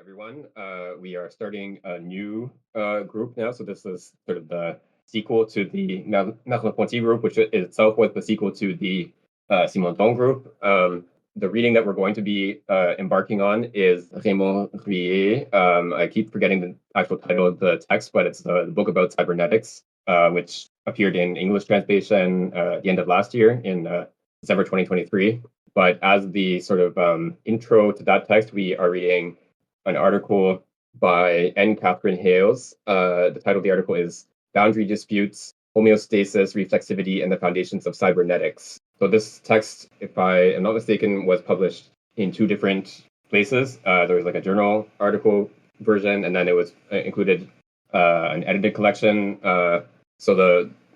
everyone. We are starting a new group now. So this is sort of the sequel to the Merleau-Ponty group, which itself was the sequel to the Simondon group. The reading that we're going to be embarking on is Raymond Ruyer. I keep forgetting the actual title of the text, but it's the book about cybernetics, which appeared in English translation at the end of last year in December 2023. But as the sort of intro to that text, we are reading an article by Katherine Hayles. The title of the article is Boundary Disputes, Homeostasis, Reflexivity, and the Foundations of Cybernetics. So this text, if I am not mistaken, was published in two different places. There was like a journal article version, and then it was included an edited collection. So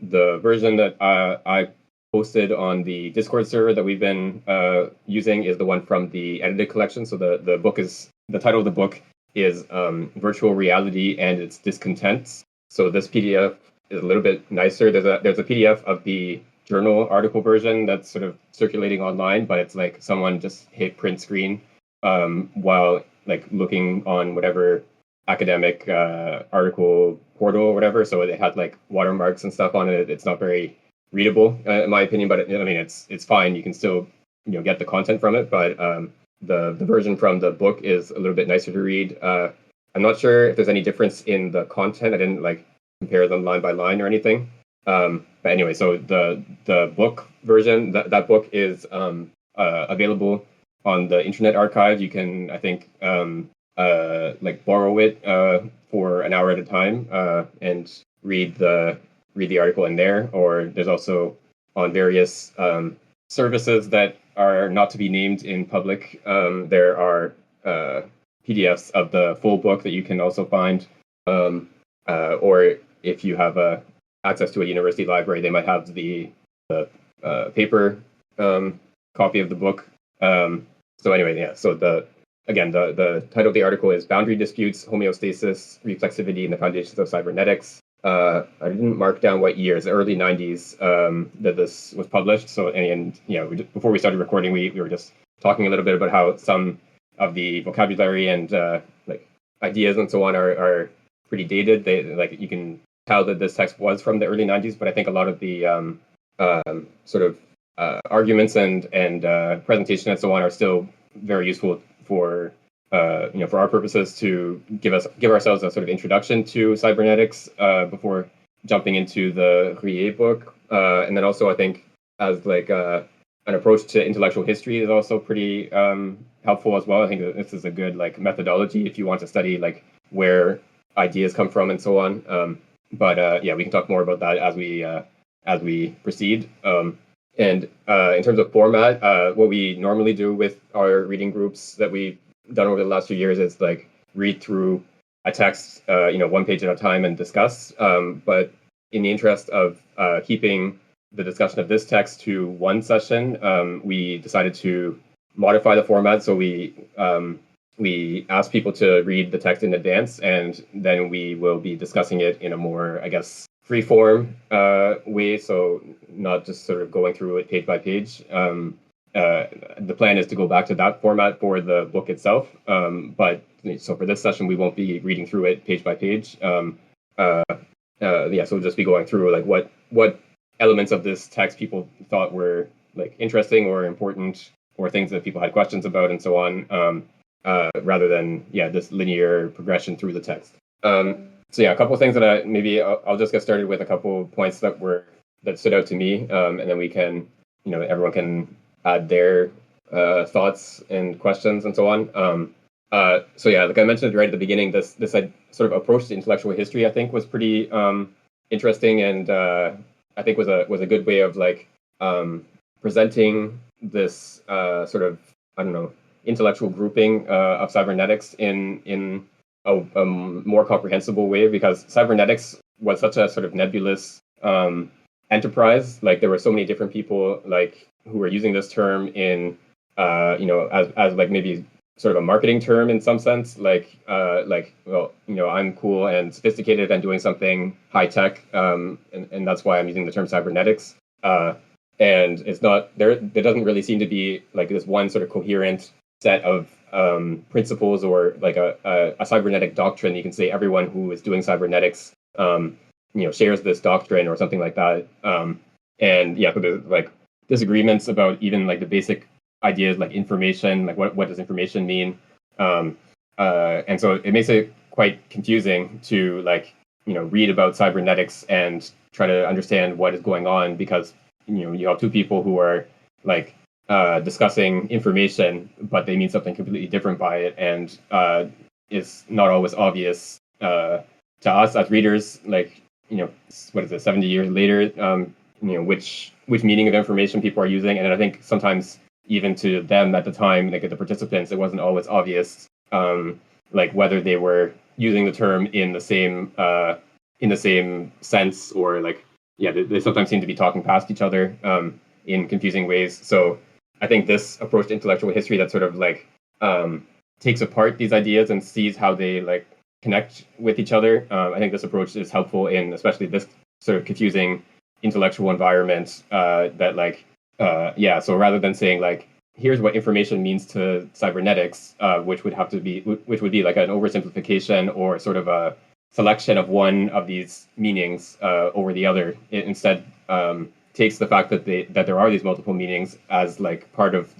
the version that I posted on the Discord server that we've been using is the one from the edited collection. So the title of the book is Virtual Reality and Its Discontents. So this PDF is a little bit nicer. There's a PDF of the journal article version that's sort of circulating online, but it's like someone just hit print screen while like looking on whatever academic article portal or whatever. So it had like watermarks and stuff on it. It's not very readable in my opinion, but it's fine. You can still get the content from it, but the version from the book is a little bit nicer to read. I'm not sure if there's any difference in the content. I didn't like compare them line by line or anything. But anyway, so the book version, that book is available on the Internet Archive. You can, I think, like borrow it for an hour at a time and read the article in there. Or there's also on various services that are not to be named in public. There are PDFs of the full book that you can also find. Or if you have access to a university library, they might have the paper copy of the book. So anyway, yeah. So the title of the article is Boundary Disputes, Homeostasis, Reflexivity, and the Foundations of Cybernetics. I didn't mark down what year. It's the early 90s that this was published. So, and before we started recording, we were just talking a little bit about how some of the vocabulary and like ideas and so on are pretty dated. You can tell that this text was from the early 90s, but I think a lot of the sort of arguments and presentation and so on are still very useful for for our purposes to give ourselves a sort of introduction to cybernetics before jumping into the Ruyer book. And then also I think as like an approach to intellectual history is also pretty helpful as well. I think that this is a good like methodology if you want to study like where ideas come from and so on. But we can talk more about that as we proceed. And in terms of format, what we normally do with our reading groups that we've done over the last few years is like read through a text, one page at a time and discuss. But in the interest of keeping the discussion of this text to one session, we decided to modify the format. So we asked people to read the text in advance, and then we will be discussing it in a more, I guess, free-form way. So not just sort of going through it page by page. The plan is to go back to that format for the book itself. But so for this session, we won't be reading through it page by page. So we'll just be going through like what elements of this text people thought were like interesting or important, or things that people had questions about and so on, rather than this linear progression through the text. A couple of things that I'll just get started with a couple points that stood out to me, and then we can everyone can add their thoughts and questions and so on. Like I mentioned right at the beginning, this sort of approach to intellectual history, I think, was pretty interesting, and I think was a good way of like presenting this sort of intellectual grouping of cybernetics in a more comprehensible way, because cybernetics was such a sort of nebulous enterprise. Like there were so many different people like who were using this term in as like maybe sort of a marketing term in some sense, I'm cool and sophisticated and doing something high tech, and that's why I'm using the term cybernetics. And it's not there doesn't really seem to be like this one sort of coherent set of principles or like a cybernetic doctrine. You can say everyone who is doing cybernetics, shares this doctrine or something like that. And yeah, so there's like disagreements about even like the basic ideas like information, like what does information mean? And so it makes it quite confusing to like, read about cybernetics and try to understand what is going on because, you have two people who are like discussing information, but they mean something completely different by it. And it's not always obvious to us as readers, like, what is it, 70 years later, which meaning of information people are using. And I think sometimes even to them at the time, like the participants, it wasn't always obvious, like whether they were using the term in the same sense or like, yeah, they sometimes seem to be talking past each other in confusing ways. So I think this approach to intellectual history that sort of like takes apart these ideas and sees how they like connect with each other. I think this approach is helpful in especially this sort of confusing intellectual environment that like, so rather than saying like, here's what information means to cybernetics, which would be like an oversimplification or sort of a selection of one of these meanings over the other. It instead takes the fact that there are these multiple meanings as like part of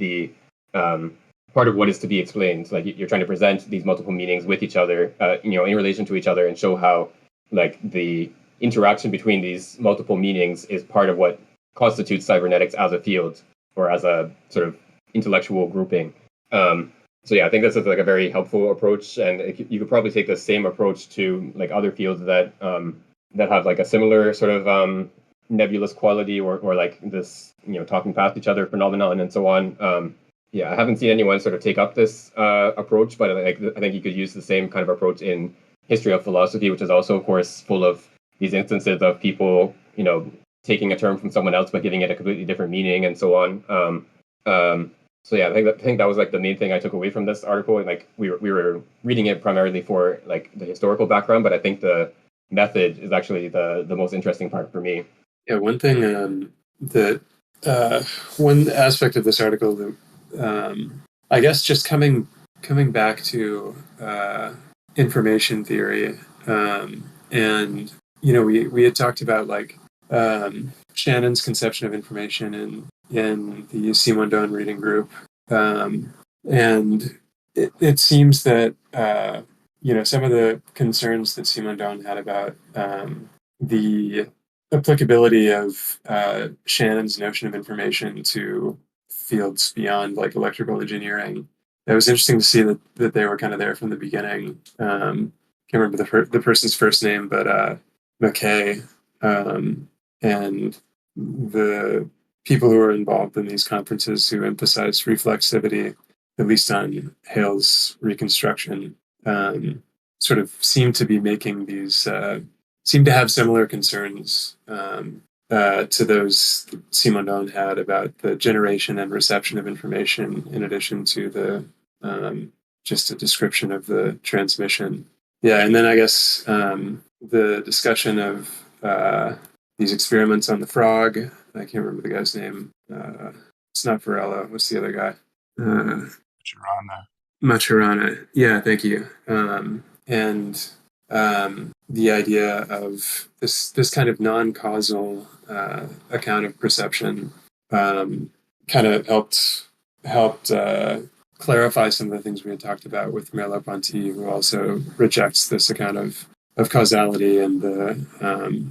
what is to be explained. Like you're trying to present these multiple meanings with each other, in relation to each other, and show how like the interaction between these multiple meanings is part of what constitutes cybernetics as a field or as a sort of intellectual grouping. So yeah, I think this is like a very helpful approach, and you could probably take the same approach to like other fields that have like a similar sort of nebulous quality or like this talking past each other phenomenon and so on. I haven't seen anyone sort of take up this approach, but I think you could use the same kind of approach in history of philosophy, which is also, of course, full of these instances of people taking a term from someone else but giving it a completely different meaning and so on. So yeah, I think that was like the main thing I took away from this article. And like we were reading it primarily for like the historical background, but I think the method is actually the most interesting part for me. Yeah, one thing that one aspect of this article that I guess just coming back to information theory, and we had talked about like Shannon's conception of information in the Simondon reading group, and it seems that some of the concerns that Simondon had about the applicability of Shannon's notion of information to fields beyond like electrical engineering. It was interesting to see that they were kind of there from the beginning. Can't remember the person's first name, but McKay, and the people who were involved in these conferences who emphasized reflexivity, at least on Hayles' reconstruction, sort of seem to be making these seem to have similar concerns to those Simondon had about the generation and reception of information, in addition to the just a description of the transmission. Yeah, and then I guess the discussion of these experiments on the frog. I can't remember the guy's name. It's not Varela. What's the other guy? Maturana. Yeah, thank you. And the idea of this kind of non-causal account of perception kind of helped clarify some of the things we had talked about with Merleau-Ponty, who also rejects this account of causality and the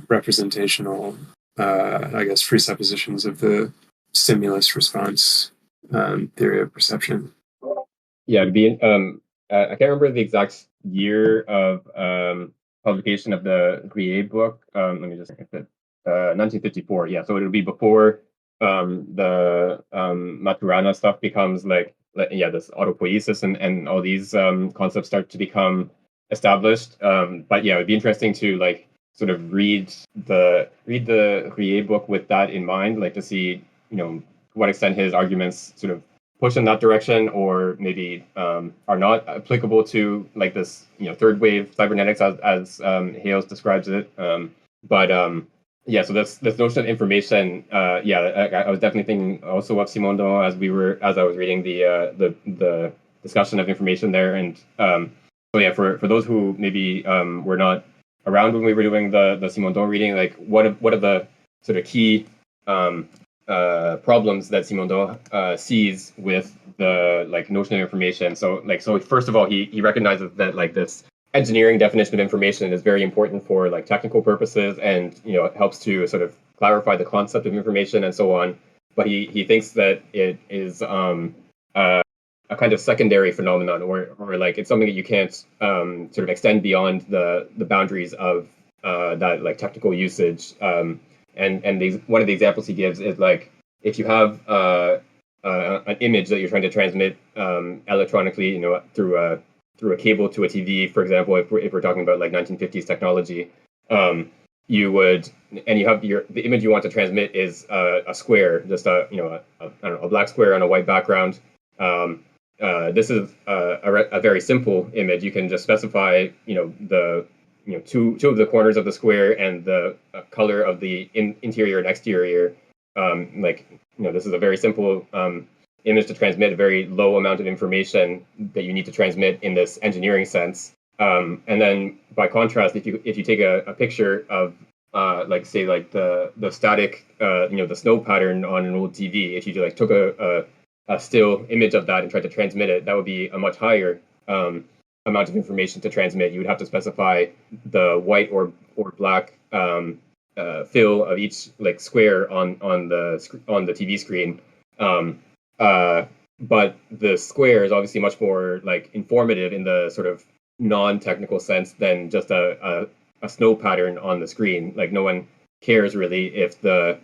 representational, I guess, presuppositions of the stimulus response theory of perception. Yeah, to be I can't remember the exact year of publication of the Ruyer book. Let me just get it. 1954. Yeah, so it'll be before the Maturana stuff becomes like this autopoiesis and all these concepts start to become established. But yeah, it'd be interesting to like sort of read the Ruyer book with that in mind, like to see to what extent his arguments sort of push in that direction, or maybe are not applicable to like this third wave cybernetics as Hayles describes it. So this notion of information, I was definitely thinking also of Simondon as I was reading the discussion of information there. And so yeah, for those who maybe were not around when we were doing the Simondon reading, like what are the sort of key problems that Simondon sees with the like notion of information? So first of all, he recognizes that like this engineering definition of information is very important for like technical purposes, and it helps to sort of clarify the concept of information and so on. But he thinks that it is a kind of secondary phenomenon, or like it's something that you can't sort of extend beyond the boundaries of that like technical usage. And one of the examples he gives is like if you have an image that you're trying to transmit electronically, through a cable to a TV, for example, if we're talking about like 1950s technology, you would, and you have the image you want to transmit is a square, just I don't know, a black square on a white background. This is a very simple image. You can just specify, the two of the corners of the square and the color of the interior and exterior. This is a very simple image to transmit, a very low amount of information that you need to transmit in this engineering sense. And then by contrast, if you take a picture of say the static the snow pattern on an old TV, if you took a still image of that and tried to transmit it, that would be a much higher amount of information to transmit. You would have to specify the white or black fill of each like square on the TV screen. But the square is obviously much more like informative in the sort of non-technical sense than just a snow pattern on the screen. Like no one cares really if the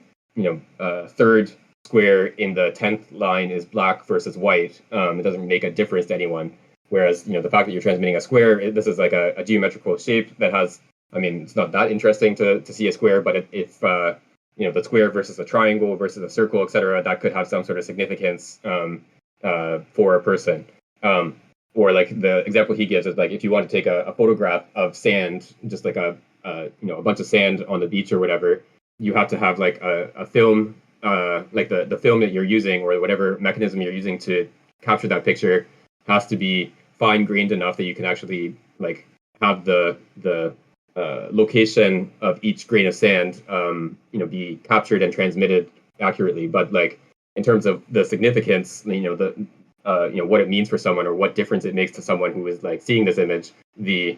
third square in the 10th line is black versus white. It doesn't make a difference to anyone. Whereas, the fact that you're transmitting a square, this is like a geometrical shape that has, it's not that interesting to see a square, but if the square versus a triangle versus a circle, etc., that could have some sort of significance for a person. Or like the example he gives is like if you want to take a photograph of sand, just like a bunch of sand on the beach or whatever, you have to have like a film, like the film that you're using or whatever mechanism you're using to capture that picture has to be fine grained enough that you can actually like have the location of each grain of sand be captured and transmitted accurately. But like in terms of the significance, what it means for someone or what difference it makes to someone who is like seeing this image, the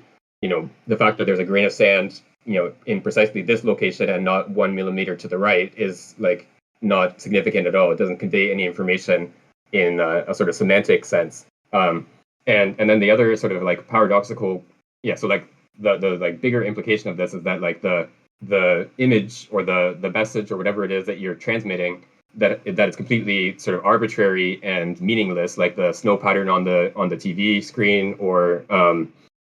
fact that there's a grain of sand in precisely this location and not 1 millimeter to the right is like not significant at all. It doesn't convey any information in a sort of semantic sense. And then the other sort of like paradoxical, so like the like bigger implication of this is that like the image or the message or whatever it is that you're transmitting, that is completely sort of arbitrary and meaningless, like the snow pattern on the TV screen, or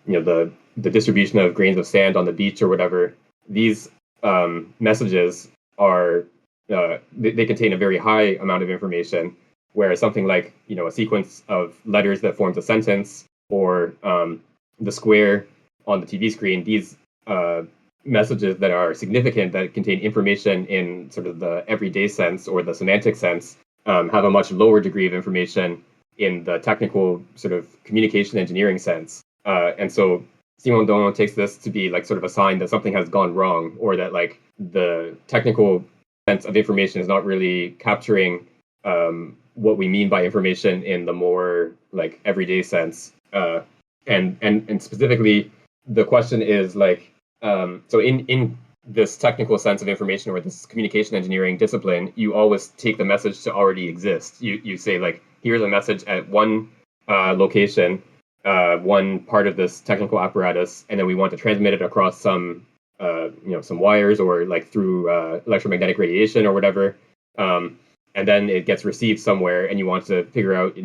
the distribution of grains of sand on the beach or whatever. These messages are they contain a very high amount of information, whereas something like a sequence of letters that forms a sentence, or the square on the TV screen, these messages that are significant, that contain information in sort of the everyday sense or the semantic sense, have a much lower degree of information in the technical sort of communication engineering sense. And so Simondon takes this to be like sort of a sign that something has gone wrong, or that like the technical sense of information is not really capturing what we mean by information in the more like everyday sense. And specifically, the question is like, so in this technical sense of information, or this communication engineering discipline, you always take the message to already exist. You say like, here's a message at one location, one part of this technical apparatus, and then we want to transmit it across some some wires, or like through electromagnetic radiation or whatever. And then it gets received somewhere, and you want to figure out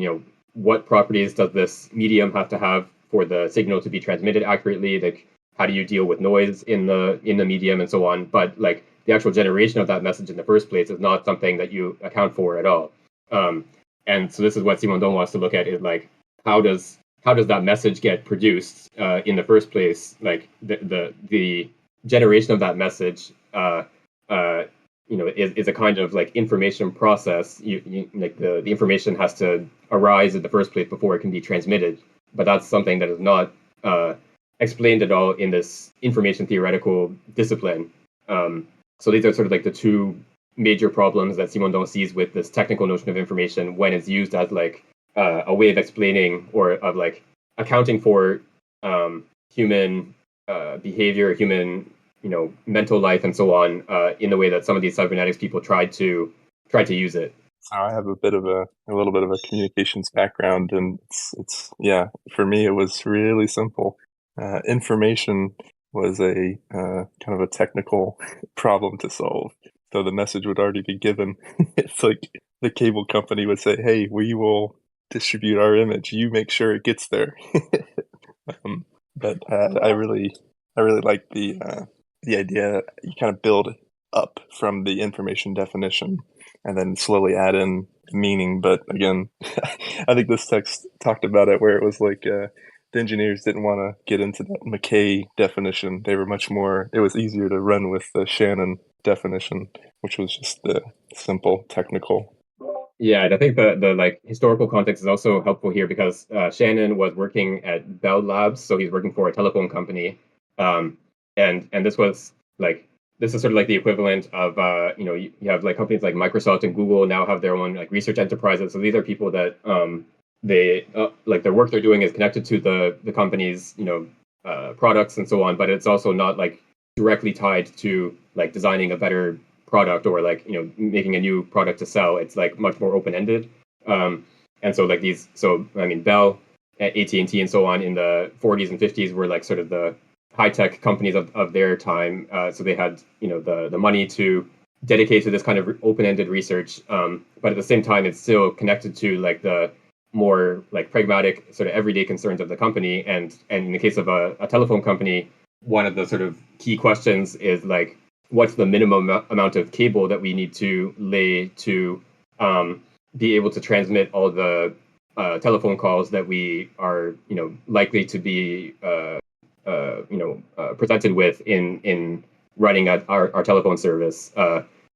what properties does this medium have to have for the signal to be transmitted accurately. Like, how do you deal with noise in the medium and so on? But like the actual generation of that message in the first place is not something that you account for at all. And so this is what Simondon wants to look at, is like, how does that message get produced in the first place? Like the generation of that message is a kind of like information process. Like the information has to arise in the first place before it can be transmitted. But that's something that is not explained at all in this information theoretical discipline. So these are sort of like the two major problems that Simondon sees with this technical notion of information when it's used as like a way of explaining or of like accounting for human behavior, human mental life, and so on, in the way that some of these cybernetics people tried to use it. So I have a little bit of a communications background, and it's yeah, for me it was really simple. Information was a kind of a technical problem to solve. So the message would already be given. It's like the cable company would say, "Hey, we will distribute our image. You make sure it gets there." But I really like the idea that you kind of build up from the information definition and then slowly add in meaning. But again, I think this text talked about it where it was like the engineers didn't want to get into that McKay definition. They were much more, it was easier to run with the Shannon definition, which was just the simple technical. Yeah, and I think the like historical context is also helpful here because Shannon was working at Bell Labs, so he's working for a telephone company, and this was like this is sort of like the equivalent of you have like companies like Microsoft and Google now have their own like research enterprises. So these are people that they like their work they're doing is connected to the company's products and so on, but it's also not like directly tied to like designing a better product or like making a new product to sell. It's like much more open-ended, and so like these, so I mean Bell, AT&T, and so on in the 40s and 50s were like sort of the high-tech companies of their time. So they had the money to dedicate to this kind of open-ended research, but at the same time it's still connected to like the more like pragmatic sort of everyday concerns of the company. And in the case of a telephone company, one of the sort of key questions is like, what's the minimum amount of cable that we need to lay to be able to transmit all the telephone calls that we are likely to be presented with in running our telephone service.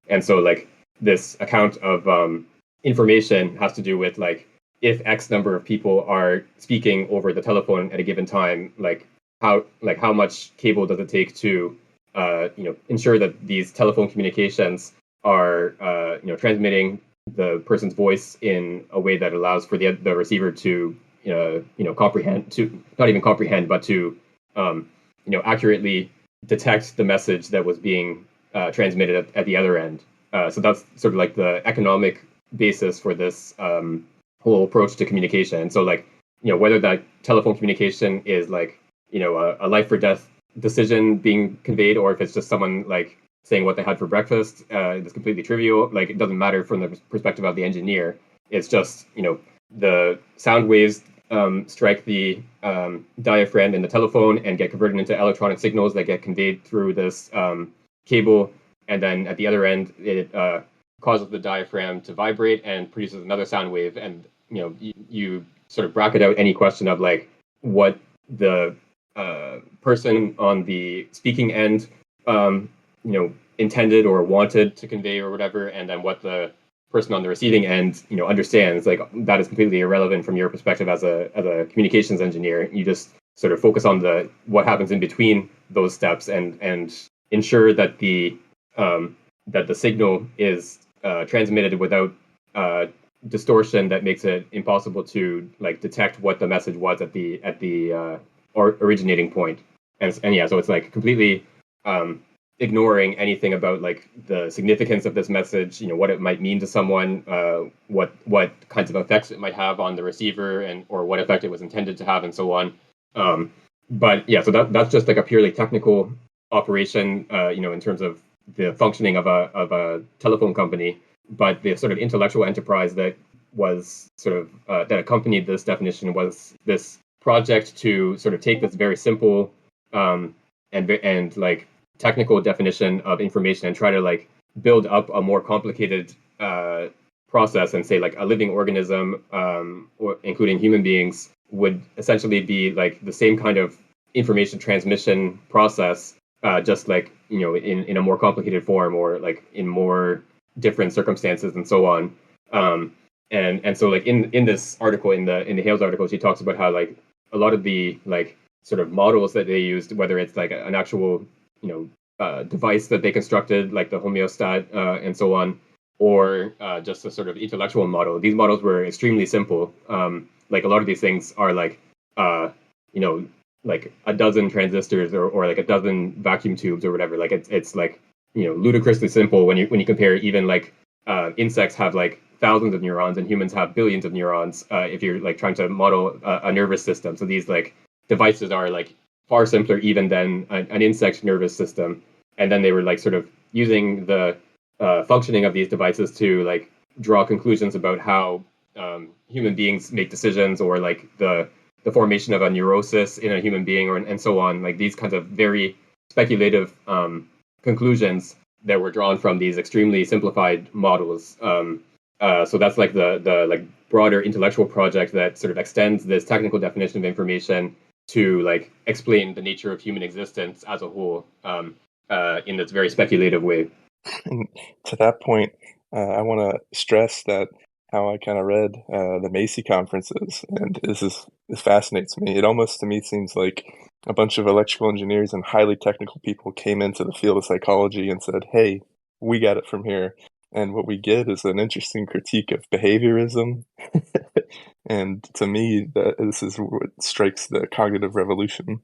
And so like this account of information has to do with like if X number of people are speaking over the telephone at a given time, like how much cable does it take to ensure that these telephone communications are transmitting the person's voice in a way that allows for the receiver to comprehend, to not even comprehend, but to accurately detect the message that was being transmitted at the other end. So that's sort of like the economic basis for this whole approach to communication. And so like whether that telephone communication is like a life or death decision being conveyed, or if it's just someone like saying what they had for breakfast, it's completely trivial. Like it doesn't matter from the perspective of the engineer. It's just the sound waves strike the diaphragm in the telephone and get converted into electronic signals that get conveyed through this cable, and then at the other end it causes the diaphragm to vibrate and produces another sound wave. And you sort of bracket out any question of like what the person on the speaking end intended or wanted to convey or whatever, and then what the person on the receiving end understands. Like that is completely irrelevant from your perspective as a communications engineer. You just sort of focus on what happens in between those steps and ensure that the signal is transmitted without distortion that makes it impossible to like detect what the message was at the originating point. And yeah, so it's like completely ignoring anything about like the significance of this message, what it might mean to someone, what kinds of effects it might have on the receiver, and or what effect it was intended to have, and so on. But yeah, so that's just like a purely technical operation, in terms of the functioning of a telephone company. But the sort of intellectual enterprise that was sort of that accompanied this definition was this project to sort of take this very simple and like technical definition of information and try to like build up a more complicated process, and say like a living organism, or including human beings, would essentially be like the same kind of information transmission process just like, in a more complicated form, or like in more different circumstances and so on. And so like in this article, in the Hayles article, she talks about how like a lot of the like sort of models that they used, whether it's like an actual device that they constructed, like the homeostat and so on, or just a sort of intellectual model. These models were extremely simple. Like a lot of these things are like like a dozen transistors, or like a dozen vacuum tubes or whatever. Like it's like ludicrously simple when you compare. Even like insects have like thousands of neurons, and humans have billions of neurons. If you're like trying to model a nervous system, so these like devices are like far simpler even than an insect nervous system. And then they were like sort of using the functioning of these devices to like draw conclusions about how human beings make decisions, or like the formation of a neurosis in a human being, and so on. Like these kinds of very speculative conclusions that were drawn from these extremely simplified models. So that's like the like broader intellectual project that sort of extends this technical definition of information to like explain the nature of human existence as a whole, in this very speculative way. And to that point, I want to stress that how I kind of read the Macy conferences, and this fascinates me. It almost to me seems like a bunch of electrical engineers and highly technical people came into the field of psychology and said, "Hey, we got it from here." And what we get is an interesting critique of behaviorism. And to me, this is what strikes the cognitive revolution.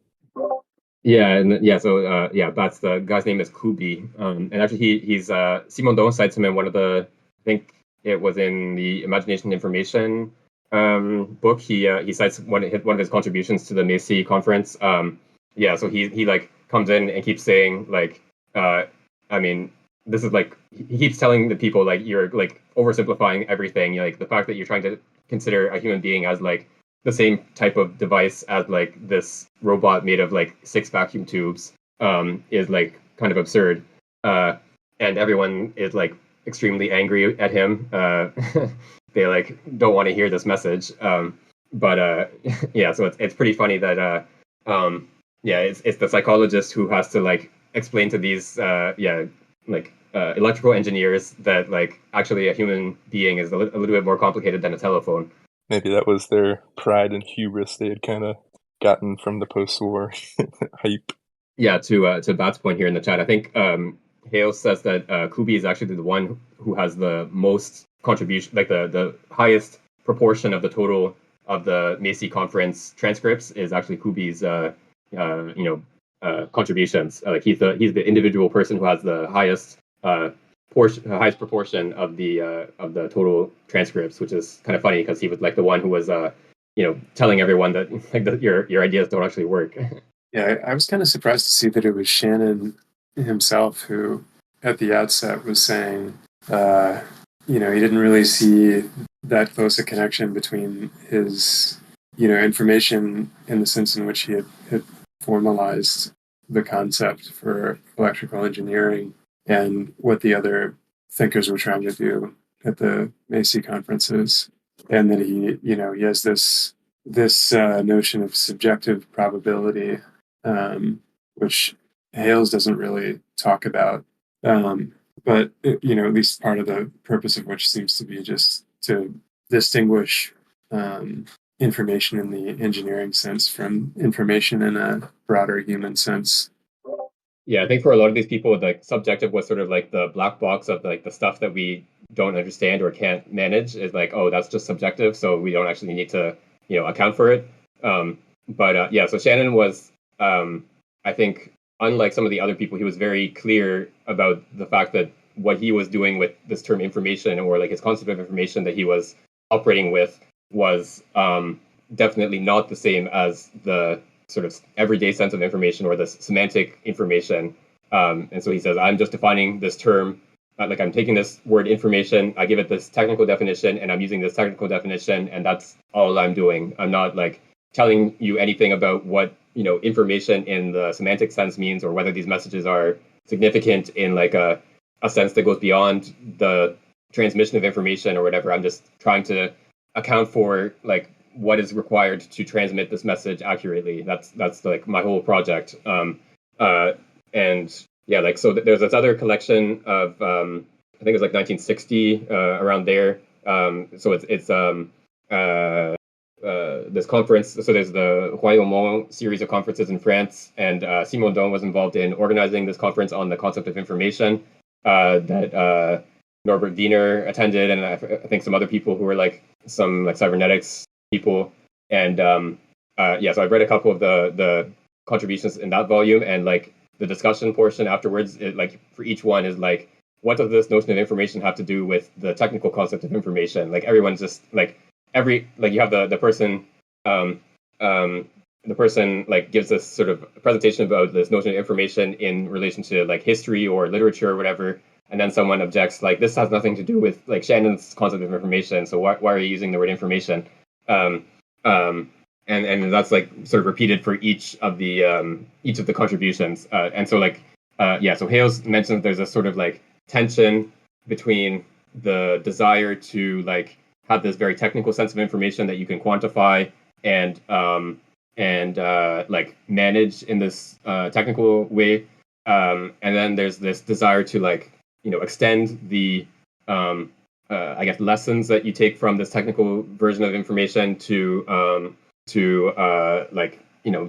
Yeah, and yeah, so that's the guy's name is Kubi, and actually he's Simon Don cites him in one of the, I think it was in the Imagination Information book. He cites one of his contributions to the Macy conference. Yeah, so he like comes in and keeps saying like, I mean, this is like he keeps telling the people like you're like oversimplifying everything. Like the fact that you're trying to consider a human being as like the same type of device as like this robot made of like 6 vacuum tubes is like kind of absurd. And everyone is like extremely angry at him. They like don't want to hear this message. But yeah, so it's pretty funny that yeah, it's the psychologist who has to like explain to these electrical engineers that like actually a human being is a little bit more complicated than a telephone. Maybe that was their pride and hubris they had kind of gotten from the post-war hype. Yeah, to Bat's point here in the chat, I think Hayles says that Kubi is actually the one who has the most contribution, like the highest proportion of the total of the Macy conference transcripts is actually Kubi's contributions. Like he's the individual person who has the highest highest proportion of the total transcripts, which is kind of funny because he was like the one who was telling everyone that like your ideas don't actually work. Yeah, I was kind of surprised to see that it was Shannon himself who, at the outset, was saying, he didn't really see that close a connection between his, information in the sense in which he had formalized the concept for electrical engineering and what the other thinkers were trying to do at the Macy conferences. And then he has this notion of subjective probability, which Hayles doesn't really talk about. But at least part of the purpose of which seems to be just to distinguish information in the engineering sense from information in a broader human sense. Yeah, I think for a lot of these people, like subjective was sort of like the black box of like the stuff that we don't understand or can't manage is like, oh, that's just subjective, so we don't actually need to account for it. But yeah, so Shannon was, I think, unlike some of the other people, he was very clear about the fact that what he was doing with this term information, or like his concept of information that he was operating with, was definitely not the same as the sort of everyday sense of information or the semantic information. And so he says, I'm just defining this term, like I'm taking this word information, I give it this technical definition, and I'm using this technical definition, and that's all I'm doing. I'm not like telling you anything about what information in the semantic sense means, or whether these messages are significant in like a sense that goes beyond the transmission of information or whatever. I'm just trying to account for like what is required to transmit this message accurately. That's like my whole project. yeah, like so there's this other collection of I think it was like 1960 around there. So it's this conference. So there's the Royaumont series of conferences in France, and Simondon was involved in organizing this conference on the concept of information that Norbert Wiener attended, and I think some other people who were like some like cybernetics people. And yeah, so I've read a couple of the contributions in that volume, and like the discussion portion afterwards, like for each one is like, what does this notion of information have to do with the technical concept of information? Like everyone's just like you have the person the person like gives this sort of presentation about this notion of information in relation to like history or literature or whatever, and then someone objects like, this has nothing to do with like Shannon's concept of information, so why are you using the word information? um, um, and that's like sort of repeated for each of the contributions, and so like yeah, so Hayles mentioned there's a sort of like tension between the desire to like have this very technical sense of information that you can quantify and like manage in this technical way, and then there's this desire to like extend the I guess lessons that you take from this technical version of information to like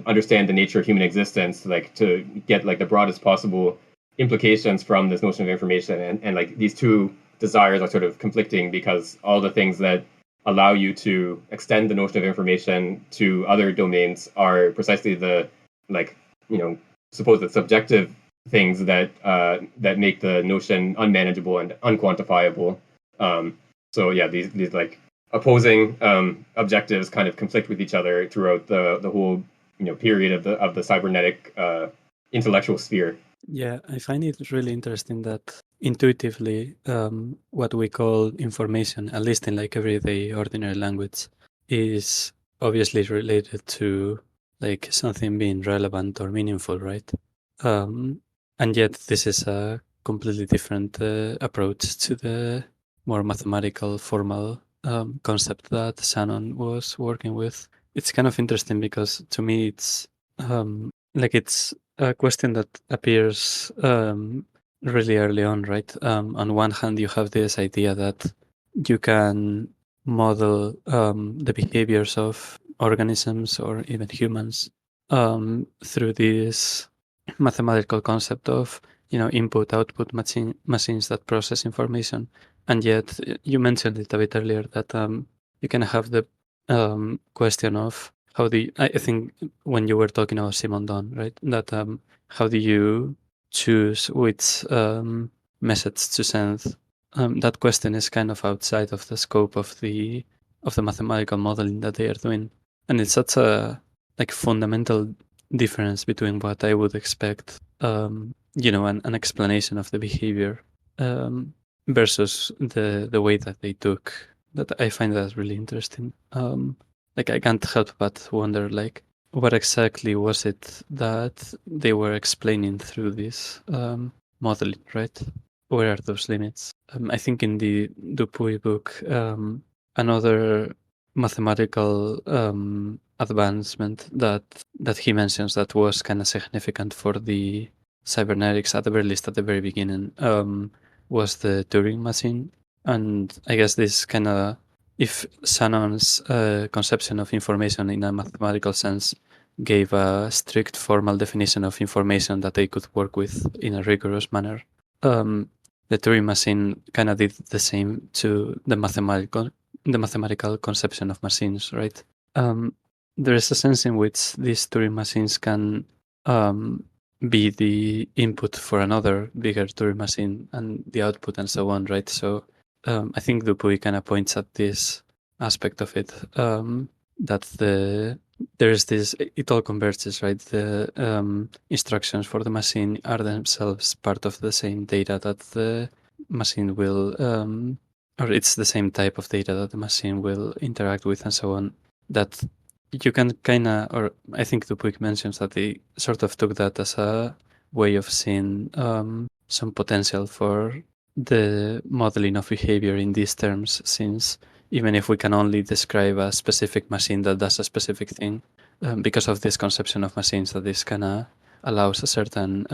understand the nature of human existence, like to get like the broadest possible implications from this notion of information, and like these two desires are sort of conflicting because all the things that allow you to extend the notion of information to other domains are precisely the like supposed subjective things that that make the notion unmanageable and unquantifiable. So yeah, these like opposing objectives kind of conflict with each other throughout the whole period of the cybernetic intellectual sphere. Yeah, I find it really interesting that intuitively what we call information, at least in like everyday ordinary language, is obviously related to like something being relevant or meaningful, right? And yet this is a completely different approach to the more mathematical, formal concept that Shannon was working with. It's kind of interesting because to me it's like it's a question that appears really early on, right? On one hand, you have this idea that you can model the behaviors of organisms or even humans through this mathematical concept of input-output machines that process information. And yet, you mentioned it a bit earlier that you can have the question of how do you, I think when you were talking about Simondon, right? That how do you choose which message to send? That question is kind of outside of the scope of the mathematical modeling that they are doing, and it's such a like fundamental difference between what I would expect, an explanation of the behavior versus the way that they took. That I find that really interesting. Like I can't help but wonder, like, what exactly was it that they were explaining through this modeling, right? Where are those limits? I think in the Dupuy book, another mathematical advancement that he mentions that was kind of significant for the cybernetics, at the very least at the very beginning, was the Turing machine. And I guess this kind of, if Shannon's conception of information in a mathematical sense gave a strict formal definition of information that they could work with in a rigorous manner, the Turing machine kind of did the same to the mathematical conception of machines, right? There is a sense in which these Turing machines can be the input for another bigger Turing machine and the output and so on, right? So I think Dupuy kind of points at this aspect of it, that there's this, it all converges, right? The instructions for the machine are themselves part of the same data that the machine will, or it's the same type of data that the machine will interact with and so on, that you can kind of, or I think Dupuy mentions that they sort of took that as a way of seeing some potential for the modeling of behavior in these terms, since even if we can only describe a specific machine that does a specific thing, because of this conception of machines that is kind of allows a certain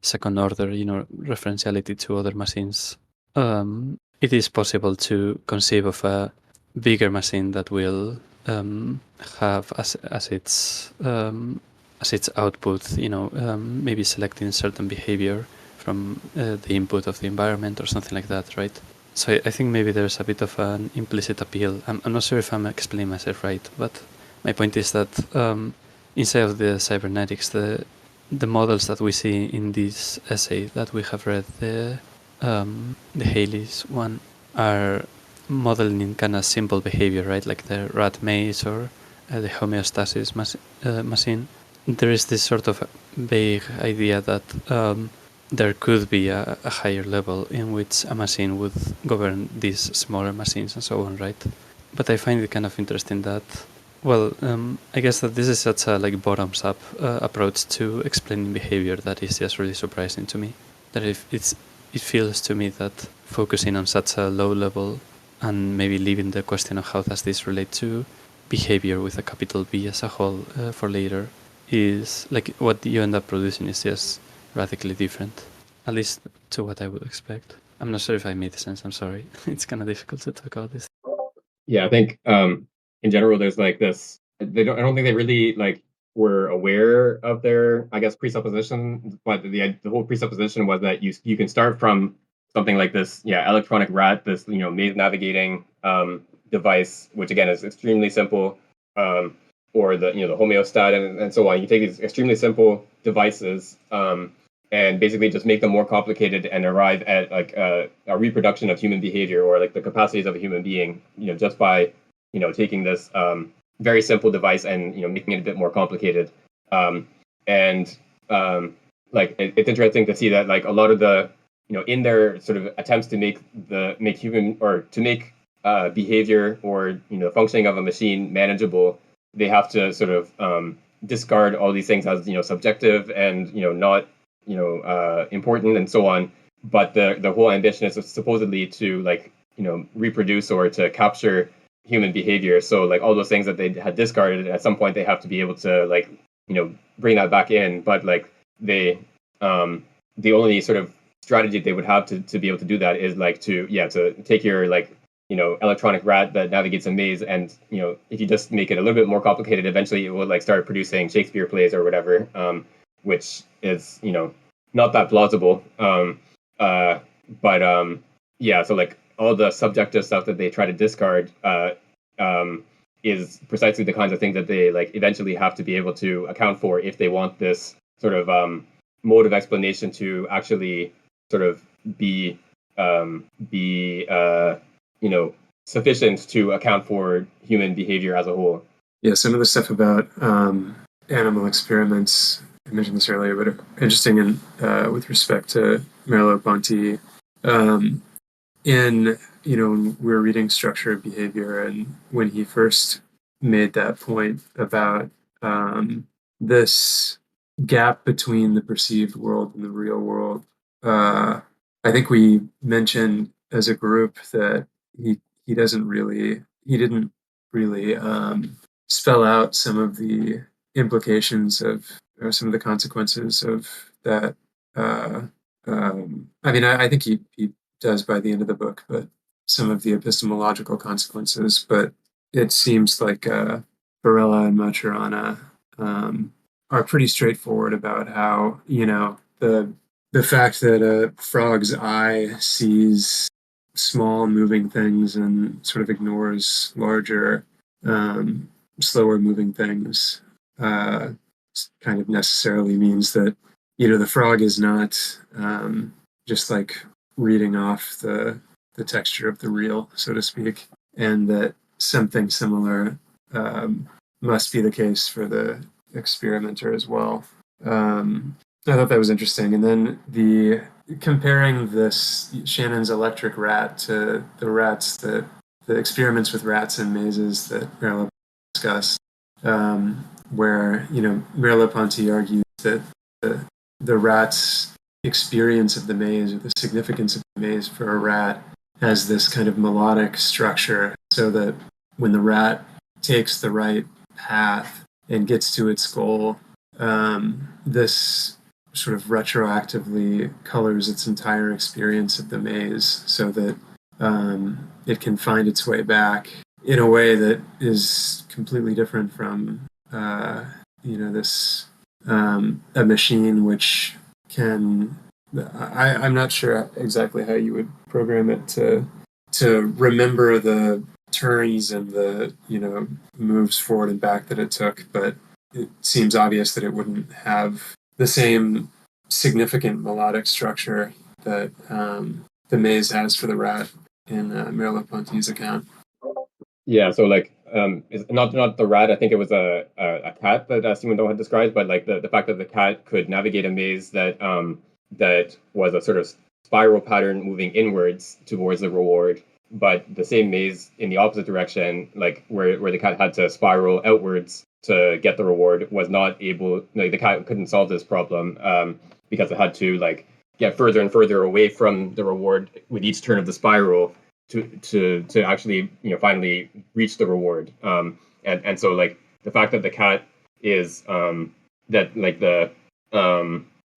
second order, referentiality to other machines, it is possible to conceive of a bigger machine that will have as its output, maybe selecting certain behavior from the input of the environment or something like that, right? So I think maybe there's a bit of an implicit appeal. I'm not sure if I'm explaining myself right, but my point is that inside of the cybernetics, the models that we see in this essay that we have read, the Hayles one, are modeling in kind of simple behavior, right? Like the rat maze or the homeostasis machine. There is this sort of vague idea that there could be a higher level in which a machine would govern these smaller machines and so on, right? But I find it kind of interesting that, well, I guess that this is such a bottoms-up approach to explaining behavior that is just really surprising to me. That it feels to me that focusing on such a low level and maybe leaving the question of how does this relate to behavior with a capital B as a whole for later is what you end up producing is just radically different, at least to what I would expect. I'm not sure if I made sense. I'm sorry. It's kind of difficult to talk about this. Yeah, I think in general, there's this. I don't think they really were aware of their, I guess, presupposition. But the whole presupposition was that you can start from something like this, electronic rat, this maze navigating device, which again is extremely simple, or the the homeostat and so on. You take these extremely simple devices and basically just make them more complicated and arrive at a reproduction of human behavior or the capacities of a human being, just by taking this very simple device and making it a bit more complicated. It's interesting to see that a lot of the in their sort of attempts to make human or to make behavior or functioning of a machine manageable, they have to sort of discard all these things as subjective and not important and so on. But the whole ambition is supposedly to reproduce or to capture human behavior. So all those things that they had discarded, at some point they have to be able to bring that back in. But they the only sort of strategy they would have to be able to do that is to take your electronic rat that navigates a maze, and if you just make it a little bit more complicated, eventually it will start producing Shakespeare plays or whatever, which is not that plausible. So all the subjective stuff that they try to discard is precisely the kinds of things that they eventually have to be able to account for if they want this sort of mode of explanation to actually sort of be sufficient to account for human behavior as a whole. Yeah, some of the stuff about animal experiments, I mentioned this earlier, but interesting with respect to Merleau-Ponty. When we were reading Structure of Behavior, and when he first made that point about this gap between the perceived world and the real world, I think we mentioned as a group that he didn't really spell out some of the implications of, or some of the consequences of that. I think he does by the end of the book, but some of the epistemological consequences. But it seems like Varela and Maturana are pretty straightforward about how the fact that a frog's eye sees small moving things and sort of ignores larger, slower moving things kind of necessarily means that the frog is not just reading off the texture of the real, so to speak, and that something similar must be the case for the experimenter as well. I thought that was interesting. And then comparing this Shannon's electric rat to the experiments with rats in mazes that Merleau discussed, where Merleau-Ponty argues that the rat's experience of the maze, or the significance of the maze for a rat, has this kind of melodic structure, so that when the rat takes the right path and gets to its goal, this sort of retroactively colors its entire experience of the maze so that it can find its way back in a way that is completely different from this a machine which can I'm not sure exactly how you would program it to remember the turns and the moves forward and back that it took, but it seems obvious that it wouldn't have the same significant melodic structure that the maze has for the rat in Merleau-Ponty's account. Yeah, so like it's not the rat. I think it was a cat that Simondon had described, but like the fact that the cat could navigate a maze that that was a sort of spiral pattern moving inwards towards the reward, but the same maze in the opposite direction, like where the cat had to spiral outwards to get the reward, was not able. Like the cat couldn't solve this problem because it had to like get further and further away from the reward with each turn of the spiral to actually finally reach the reward. And so like the fact that the cat is that like the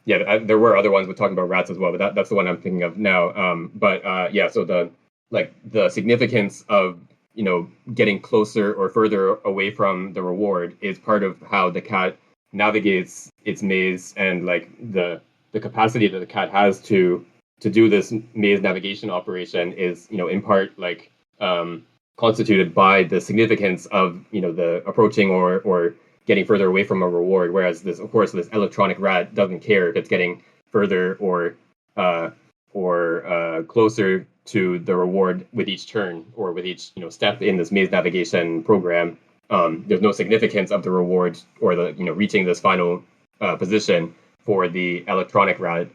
there were other ones we're talking about rats as well, but that's the one I'm thinking of now. So the significance of getting closer or further away from the reward is part of how the cat navigates its maze, and like the capacity that the cat has to do this maze navigation operation is in part like constituted by the significance of the approaching or getting further away from a reward, whereas this electronic rat doesn't care if it's getting further or closer to the reward with each turn or with each step in this maze navigation program. There's no significance of the reward or the reaching this final position for the electronic rat.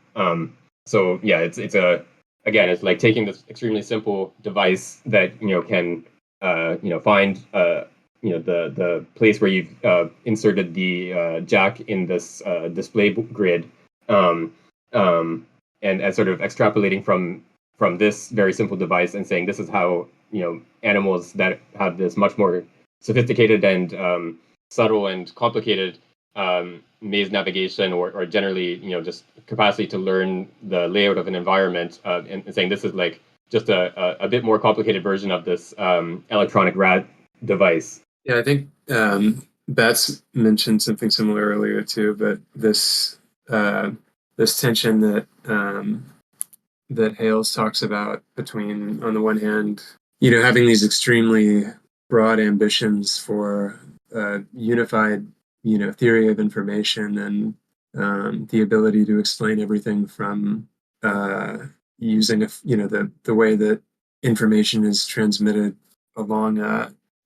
So yeah, it's it's like taking this extremely simple device that can find the place where you've inserted the jack in this display grid, and sort of extrapolating from this very simple device and saying this is how animals that have this much more sophisticated and subtle and complicated maze navigation or generally just capacity to learn the layout of an environment, and saying this is like just a bit more complicated version of this electronic rat device. Yeah, I think Bats mentioned something similar earlier too, but this tension that that Hayles talks about between, on the one hand, having these extremely broad ambitions for unified theory of information and the ability to explain everything from using the way that information is transmitted along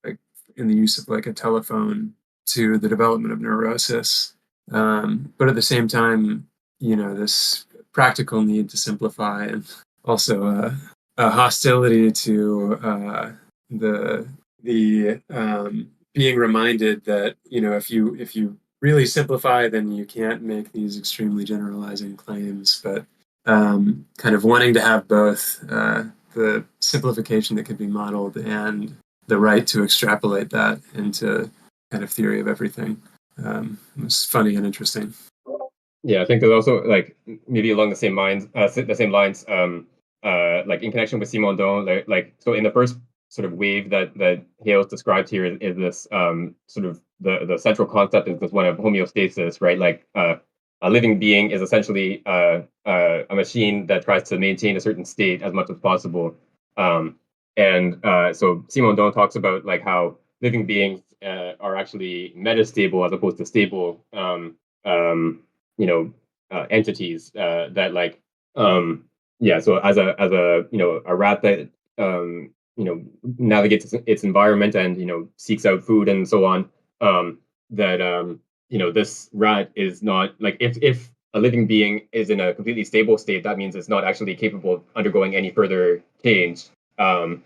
like in the use of like a telephone to the development of neurosis, but at the same time this practical need to simplify, and also a hostility to the being reminded that if you really simplify, then you can't make these extremely generalizing claims, but kind of wanting to have both the simplification that could be modeled and the right to extrapolate that into kind of theory of everything. It's funny and interesting. Yeah, I think there's also like maybe along the same lines, like in connection with Simondon, like so in the first sort of wave that Hayles described here is this sort of the central concept is this one of homeostasis, right? Like a living being is essentially a machine that tries to maintain a certain state as much as possible, so Simondon talks about like how living beings are actually metastable as opposed to stable entities that like so as a a rat that navigates its environment and seeks out food and so on, that this rat is not like, if a living being is in a completely stable state, that means it's not actually capable of undergoing any further change, and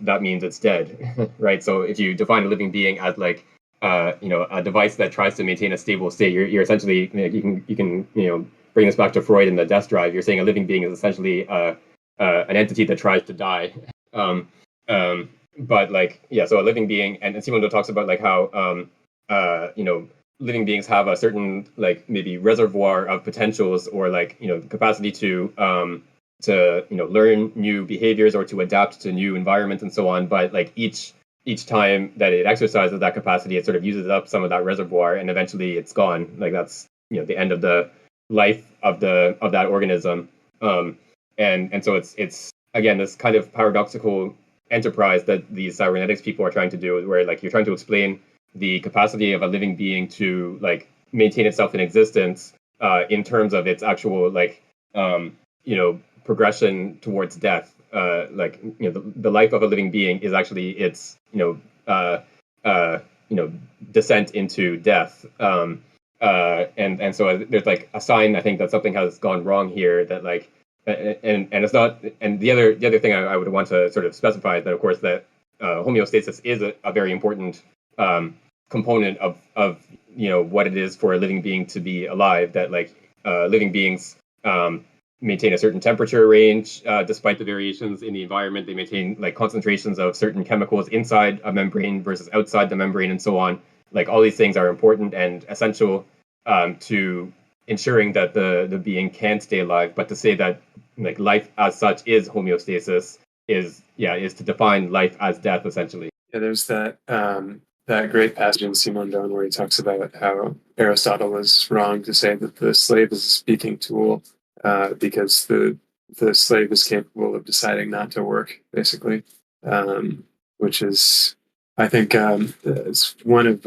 that means it's dead. Right? So if you define a living being as like a device that tries to maintain a stable state, you're essentially, you can bring this back to Freud and the death drive. You're saying a living being is essentially an entity that tries to die. But like so a living being, and Simondon talks about like how living beings have a certain like maybe reservoir of potentials or like capacity to learn new behaviors or to adapt to new environments and so on. But like each time that it exercises that capacity, it sort of uses up some of that reservoir, and eventually it's gone. Like that's the end of the life of that organism. And so it's again this kind of paradoxical enterprise that these cybernetics people are trying to do, where like you're trying to explain the capacity of a living being to like maintain itself in existence in terms of its actual like progression towards death. The life of a living being is actually its descent into death. And so there's like a sign, I think, that something has gone wrong here, that like and it's not. And the other thing I would want to sort of specify is that, of course, that homeostasis is a very important component of what it is for a living being to be alive. That like living beings maintain a certain temperature range despite the variations in the environment. They maintain like concentrations of certain chemicals inside a membrane versus outside the membrane, and so on. Like all these things are important and essential to ensuring that the being can stay alive. But to say that like life as such is homeostasis is to define life as death, essentially. Yeah, there's that that great passage in Simondon where he talks about how Aristotle was wrong to say that the slave is a speaking tool because the slave is capable of deciding not to work, basically, which is, I think, it's one of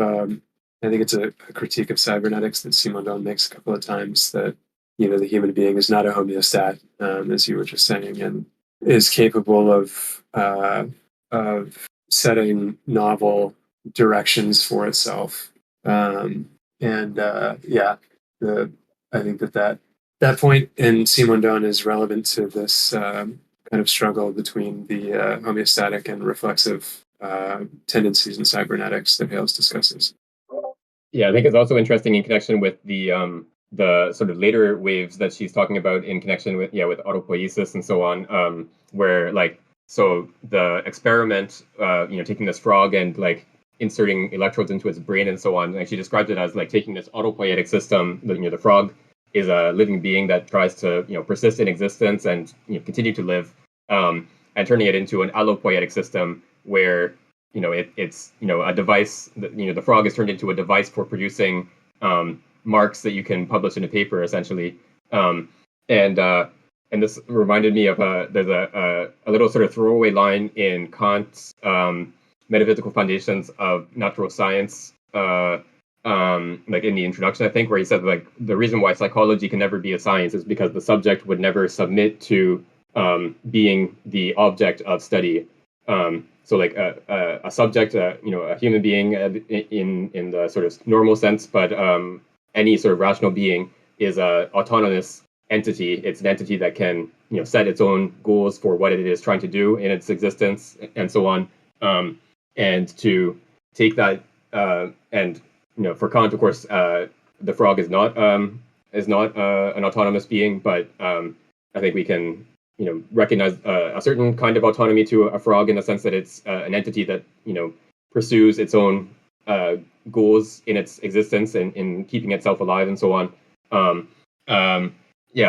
I think it's a critique of cybernetics that Simondon makes a couple of times, that the human being is not a homeostat, as you were just saying, and is capable of setting novel directions for itself. I think that point in Simondon is relevant to this kind of struggle between the homeostatic and reflexive tendencies in cybernetics that Hayles discusses. Yeah, I think it's also interesting in connection with the sort of later waves that she's talking about in connection with autopoiesis and so on, where like so the experiment, taking this frog and like inserting electrodes into its brain and so on, and she describes it as like taking this autopoietic system. The frog is a living being that tries to persist in existence and continue to live, and turning it into an allopoietic system where it's a device that the frog is turned into a device for producing marks that you can publish in a paper, essentially. And this reminded me of there's a little sort of throwaway line in Kant's Metaphysical Foundations of Natural Science, like in the introduction, I think, where he said like the reason why psychology can never be a science is because the subject would never submit to being the object of study. So like a subject, a human being in the sort of normal sense, but any sort of rational being is a autonomous entity. It's an entity that can set its own goals for what it is trying to do in its existence and so on. And to take that and for Kant, of course, the frog is not an autonomous being, but I think we can recognize a certain kind of autonomy to a frog in the sense that it's an entity that pursues its own goals in its existence and in keeping itself alive and so on.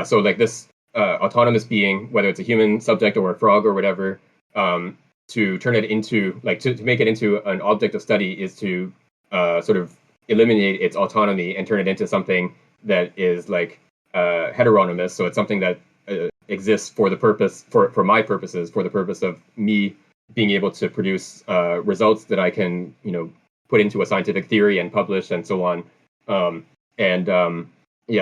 So like this autonomous being, whether it's a human subject or a frog or whatever, to turn it into like to make it into an object of study is to sort of eliminate its autonomy and turn it into something that is like heteronomous. So it's something that exists for the purpose, for my purposes, for the purpose of me being able to produce results that I can put into a scientific theory and publish and so on.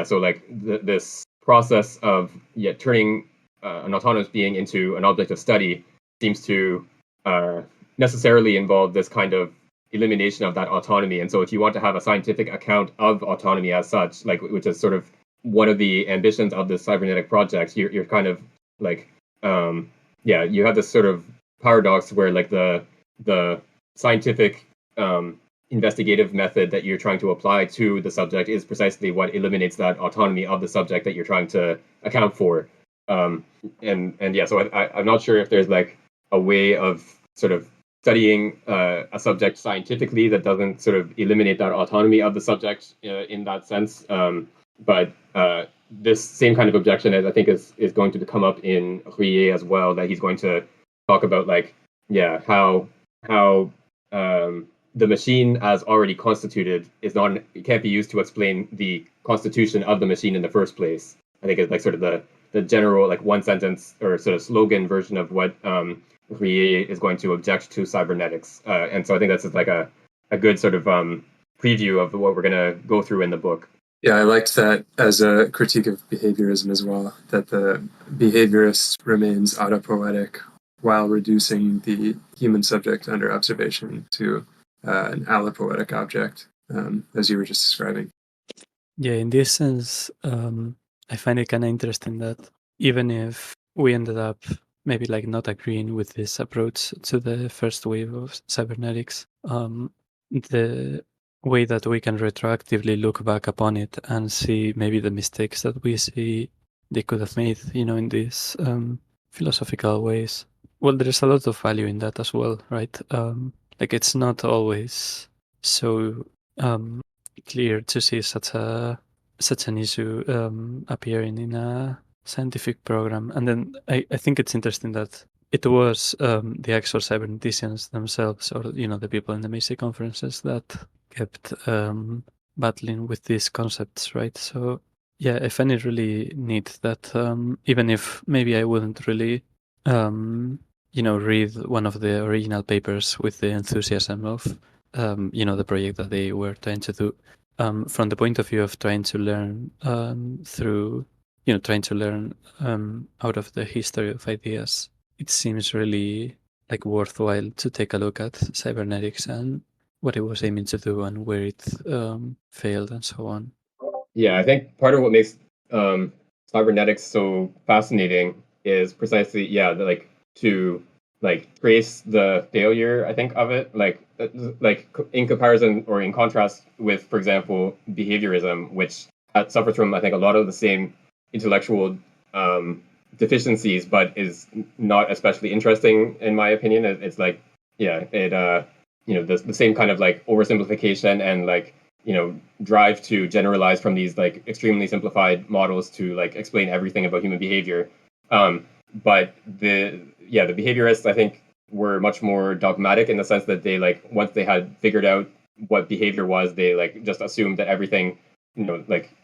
So like this process of turning an autonomous being into an object of study seems to necessarily involve this kind of elimination of that autonomy. And so if you want to have a scientific account of autonomy as such, like which is sort of one of the ambitions of the cybernetic project, you're kind of like you have this sort of paradox where like the scientific investigative method that you're trying to apply to the subject is precisely what eliminates that autonomy of the subject that you're trying to account for. So I'm not sure if there's like a way of sort of studying a subject scientifically that doesn't sort of eliminate that autonomy of the subject in that sense. But this same kind of objection, I think, is going to come up in Ruyer as well. That he's going to talk about, like, how the machine as already constituted is not, it can't be used to explain the constitution of the machine in the first place. I think it's like sort of the general, like, one sentence or sort of slogan version of what Ruyer is going to object to cybernetics. And so I think that's just like a good sort of preview of what we're going to go through in the book. Yeah, I liked that as a critique of behaviorism as well, that the behaviorist remains autopoietic while reducing the human subject under observation to an allopoietic object, as you were just describing. Yeah, in this sense, I find it kind of interesting that even if we ended up maybe like not agreeing with this approach to the first wave of cybernetics, the way that we can retroactively look back upon it and see maybe the mistakes that we see they could have made, in these philosophical ways. Well, there is a lot of value in that as well, right? Like, it's not always so clear to see such an issue appearing in a scientific program. And then I think it's interesting that it was the actual cyberneticians themselves, or the people in the Macy conferences, that kept battling with these concepts, right? So yeah, I find it really neat that even if maybe I wouldn't really read one of the original papers with the enthusiasm of the project that they were trying to do, from the point of view of trying to learn out of the history of ideas, it seems really like worthwhile to take a look at cybernetics and what it was aiming to do and where it failed and so on. Yeah, I think part of what makes cybernetics so fascinating is precisely, to trace the failure, I think, of it, like in comparison or in contrast with, for example, behaviorism, which suffers from, I think, a lot of the same intellectual deficiencies, but is not especially interesting, in my opinion. It's like, the same kind of like oversimplification and drive to generalize from these like extremely simplified models to like explain everything about human behavior. But the behaviorists, I think, were much more dogmatic in the sense that they, like, once they had figured out what behavior was, they like just assumed that everything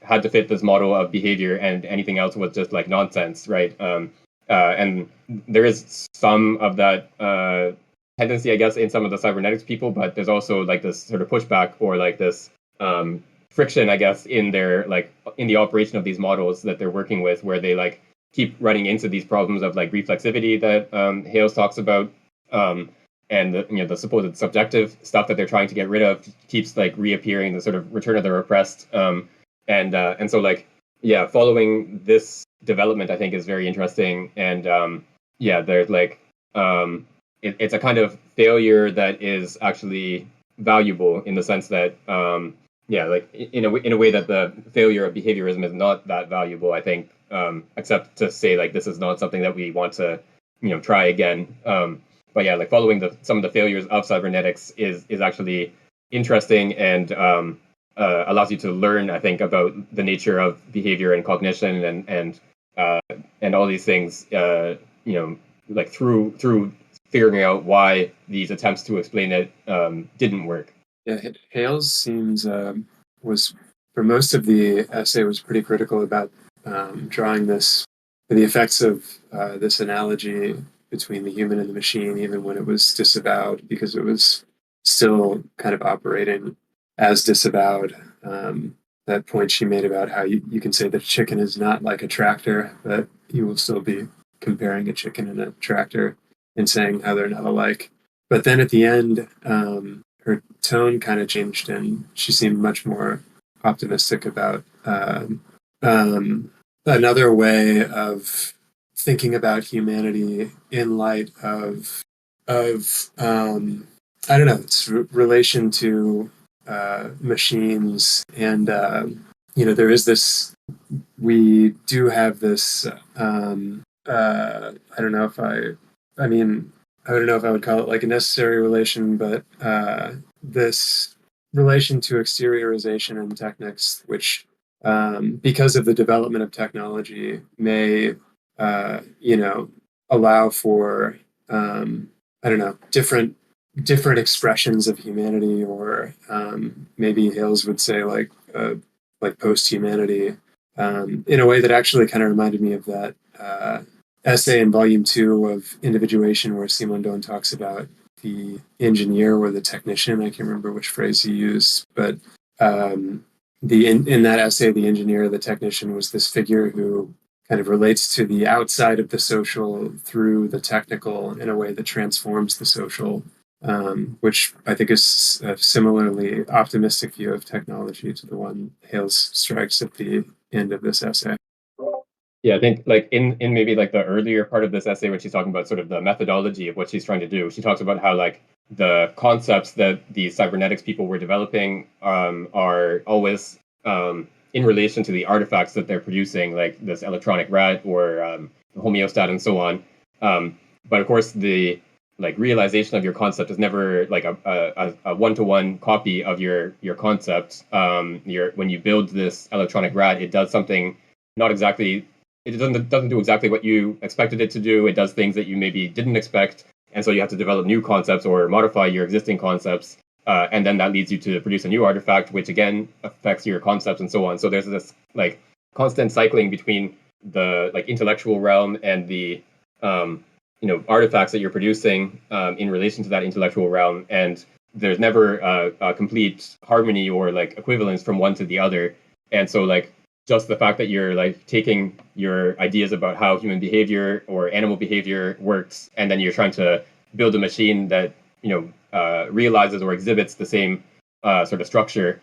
had to fit this model of behavior, and anything else was just like nonsense, right? And there is some of that tendency, I guess, in some of the cybernetics people, but there's also like this sort of pushback or like this friction, I guess, in the operation of these models that they're working with, where they like keep running into these problems of like reflexivity that Hayles talks about, and the supposed subjective stuff that they're trying to get rid of keeps like reappearing, the sort of return of the repressed, and so like following this development, I think, is very interesting. And there's like it's a kind of failure that is actually valuable in the sense that in a way that the failure of behaviorism is not that valuable, I think, except to say like this is not something that we want to try again. But yeah, like following some of the failures of cybernetics is actually interesting and allows you to learn, I think, about the nature of behavior and cognition and all these things, like through figuring out why these attempts to explain it didn't work. Yeah, Hayles seems was, for most of the essay, was pretty critical about drawing the effects of this analogy between the human and the machine, even when it was disavowed, because it was still kind of operating as disavowed. That point she made about how you can say that a chicken is not like a tractor, but you will still be comparing a chicken and a tractor and saying how they're not alike. But then at the end, her tone kind of changed, and she seemed much more optimistic about another way of thinking about humanity in light of I don't know, its relation to machines. And there is this, we do have this I don't know if I mean, I don't know if I would call it like a necessary relation, but this relation to exteriorization and techniques, which because of the development of technology may, allow for, I don't know, different expressions of humanity, or maybe Hayles would say like post-humanity, in a way that actually kind of reminded me of that essay in volume 2 of Individuation, where Simondon talks about the engineer or the technician. I can't remember which phrase he used, but in that essay, the engineer, the technician, was this figure who kind of relates to the outside of the social through the technical in a way that transforms the social, which I think is a similarly optimistic view of technology to the one Hayles strikes at the end of this essay. Yeah, I think like in maybe like the earlier part of this essay, when she's talking about sort of the methodology of what she's trying to do, she talks about how like the concepts that the cybernetics people were developing are always in relation to the artifacts that they're producing, like this electronic rat or homeostat and so on. But of course, the like realization of your concept is never like a one-to-one copy of your concept. When you build this electronic rat, it does something not exactly. It doesn't do exactly what you expected it to do. It does things that you maybe didn't expect, and so you have to develop new concepts or modify your existing concepts, and then that leads you to produce a new artifact, which again affects your concepts and so on. So there's this like constant cycling between the like intellectual realm and the artifacts that you're producing in relation to that intellectual realm, and there's never a complete harmony or like equivalence from one to the other. And so like just the fact that you're like taking your ideas about how human behavior or animal behavior works, and then you're trying to build a machine that realizes or exhibits the same sort of structure.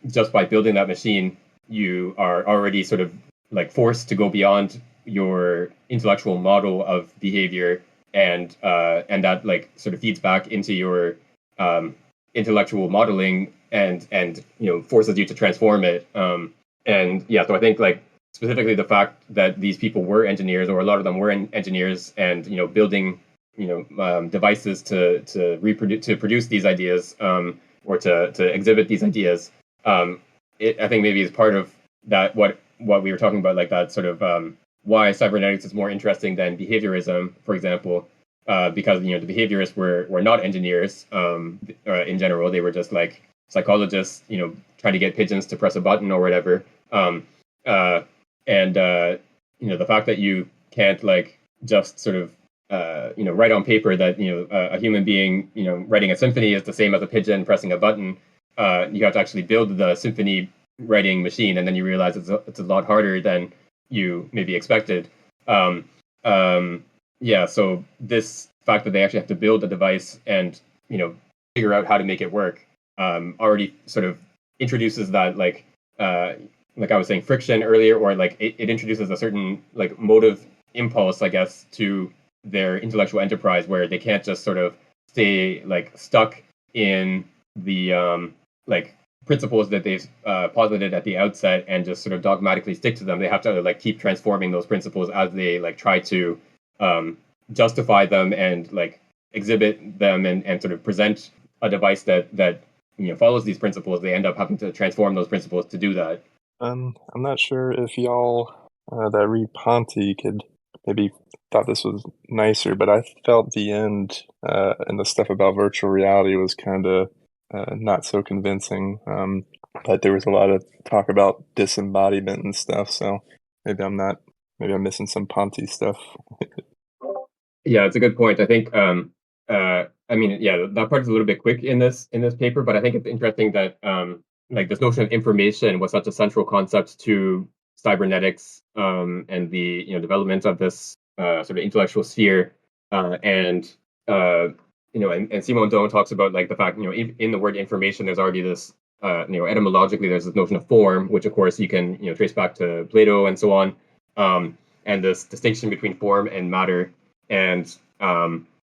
Just by building that machine, you are already sort of like forced to go beyond your intellectual model of behavior, and that like sort of feeds back into your intellectual modeling, and forces you to transform it. And yeah, so I think like specifically the fact that these people were engineers, or a lot of them were engineers, and building devices to produce these ideas, or to exhibit these ideas. I think maybe is part of that what we were talking about, like that sort of why cybernetics is more interesting than behaviorism, for example, because the behaviorists were not engineers in general. They were just like psychologists, trying to get pigeons to press a button or whatever. And the fact that you can't like just sort of write on paper that a human being writing a symphony is the same as a pigeon pressing a button. You have to actually build the symphony writing machine, and then you realize it's a lot harder than you maybe expected. Yeah, so this fact that they actually have to build a device and figure out how to make it work already sort of introduces that like I was saying, friction earlier, or like it introduces a certain like motive impulse, I guess, to their intellectual enterprise, where they can't just sort of stay like stuck in the like principles that they've posited at the outset and just sort of dogmatically stick to them. They have to like keep transforming those principles as they like try to justify them and like exhibit them and sort of present a device that follows these principles. They end up having to transform those principles to do that. I'm not sure if y'all that read Ponte could maybe thought this was nicer, but I felt the end and the stuff about virtual reality was kind of not so convincing. But there was a lot of talk about disembodiment and stuff, so maybe I'm missing some Ponte stuff. Yeah, it's a good point. I think I mean, yeah, that part is a little bit quick in this paper, but I think it's interesting that like this notion of information was such a central concept to cybernetics and the development of this sort of intellectual sphere, and Simondon talks about like the fact in the word information there's already this etymologically there's this notion of form, which of course you can trace back to Plato and so on, and this distinction between form and matter, and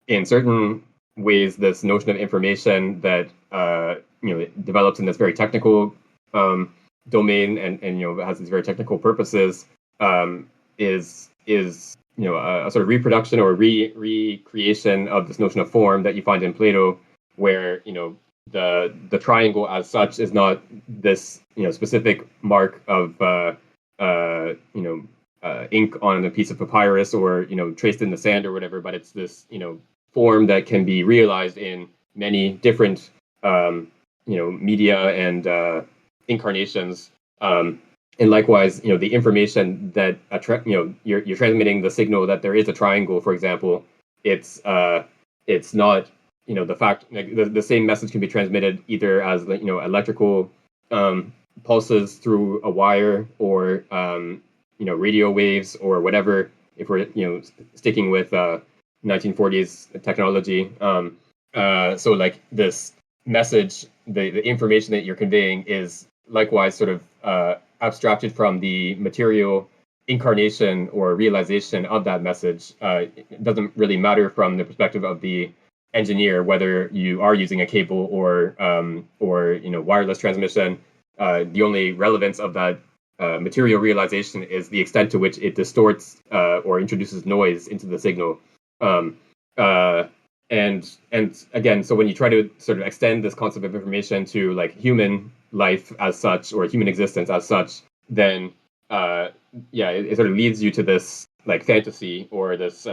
in certain ways this notion of information that it develops in this very technical domain and has these very technical purposes is a sort of reproduction or recreation of this notion of form that you find in Plato, where the triangle as such is not this specific mark of ink on a piece of papyrus or traced in the sand or whatever, but it's this form that can be realized in many different media and incarnations. And likewise, the information that you're transmitting the signal that there is a triangle, for example. It's not the fact, like, the same message can be transmitted either as electrical pulses through a wire or radio waves or whatever. If we're sticking with 1940s technology, so like this message, the information that you're conveying is likewise sort of abstracted from the material incarnation or realization of that message. It doesn't really matter from the perspective of the engineer whether you are using a cable or wireless transmission. The only relevance of that material realization is the extent to which it distorts or introduces noise into the signal. And again, so when you try to sort of extend this concept of information to like human life as such or human existence as such, then it sort of leads you to this like fantasy or this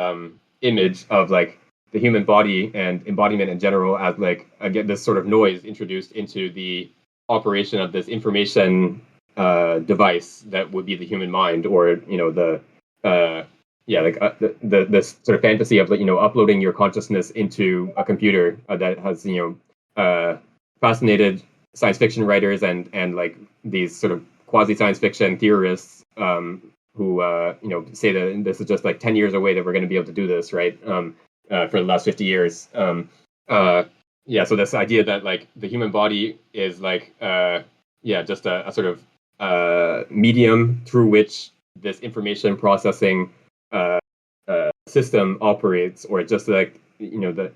image of like the human body and embodiment in general as like again this sort of noise introduced into the operation of this information device that would be the human mind, or this sort of fantasy of uploading your consciousness into a computer that has fascinated science fiction writers and like these sort of quasi science fiction theorists who say that this is just like 10 years away that we're going to be able to do this, right? For the last 50 years. So this idea that like the human body is like just a sort of medium through which this information processing system operates, or just like the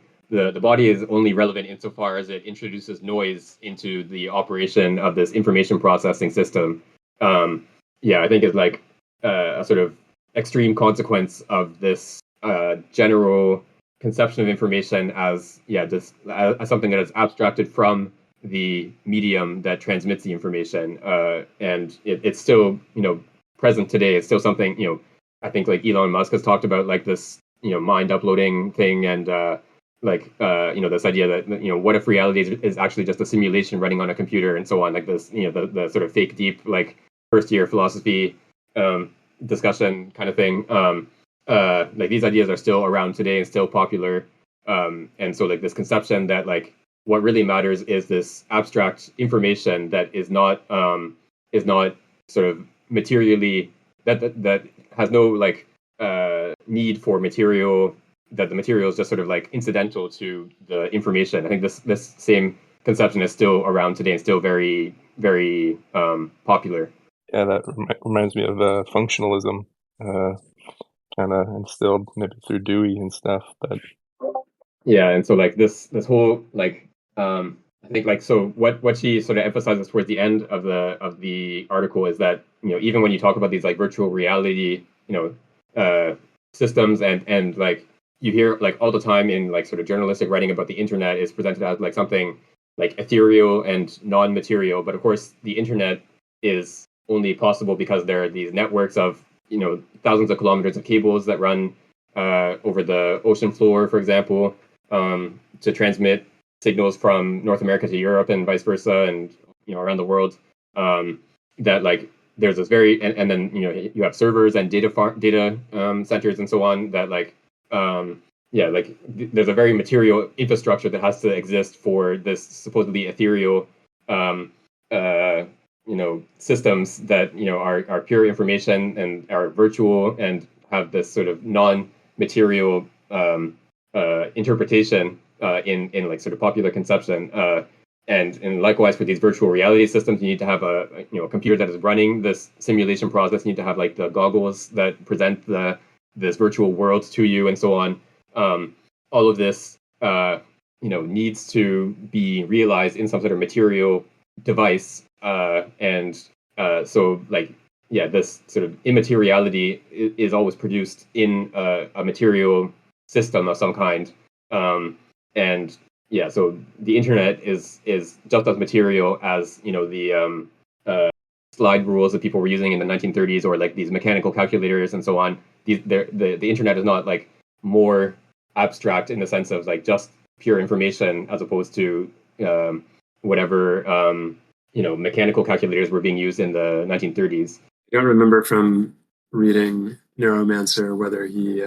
body is only relevant insofar as it introduces noise into the operation of this information processing system. I think it's like a sort of extreme consequence of this general conception of information as just as something that is abstracted from the medium that transmits the information, and it's still present today. It's still something I think like Elon Musk has talked about, like this mind uploading thing, and this idea that what if reality is actually just a simulation running on a computer and so on, like this the sort of fake deep like first year philosophy discussion kind of thing. Like these ideas are still around today and still popular, and so like this conception that like what really matters is this abstract information that is not sort of materially that has no like need for material, that the material is just sort of like incidental to the information. I think this same conception is still around today and still very, very popular. Yeah, that reminds me of functionalism, kind of instilled maybe through Dewey and stuff. But yeah, and so like this whole like I think like so what she sort of emphasizes towards the end of the article is that even when you talk about these like virtual reality systems and like you hear like all the time in like sort of journalistic writing about the internet is presented as like something like ethereal and non-material, but of course the internet is only possible because there are these networks of thousands of kilometers of cables that run over the ocean floor, for example, to transmit signals from North America to Europe and vice versa, and around the world. That like there's this very and then you have servers and data centers and so on that like there's a very material infrastructure that has to exist for this supposedly ethereal systems that are pure information and are virtual and have this sort of non-material interpretation in like sort of popular conception. And likewise for these virtual reality systems, you need to have a computer that is running this simulation process. You need to have like the goggles that present this virtual world to you and so on. All of this needs to be realized in some sort of material device. So like this sort of immateriality is always produced in a material system of some kind. And yeah, so the internet is just as material as the slide rules that people were using in the 1930s, or like these mechanical calculators and so on. The internet is not like more abstract in the sense of like just pure information as opposed to whatever mechanical calculators were being used in the 1930s. I don't remember from reading Neuromancer whether he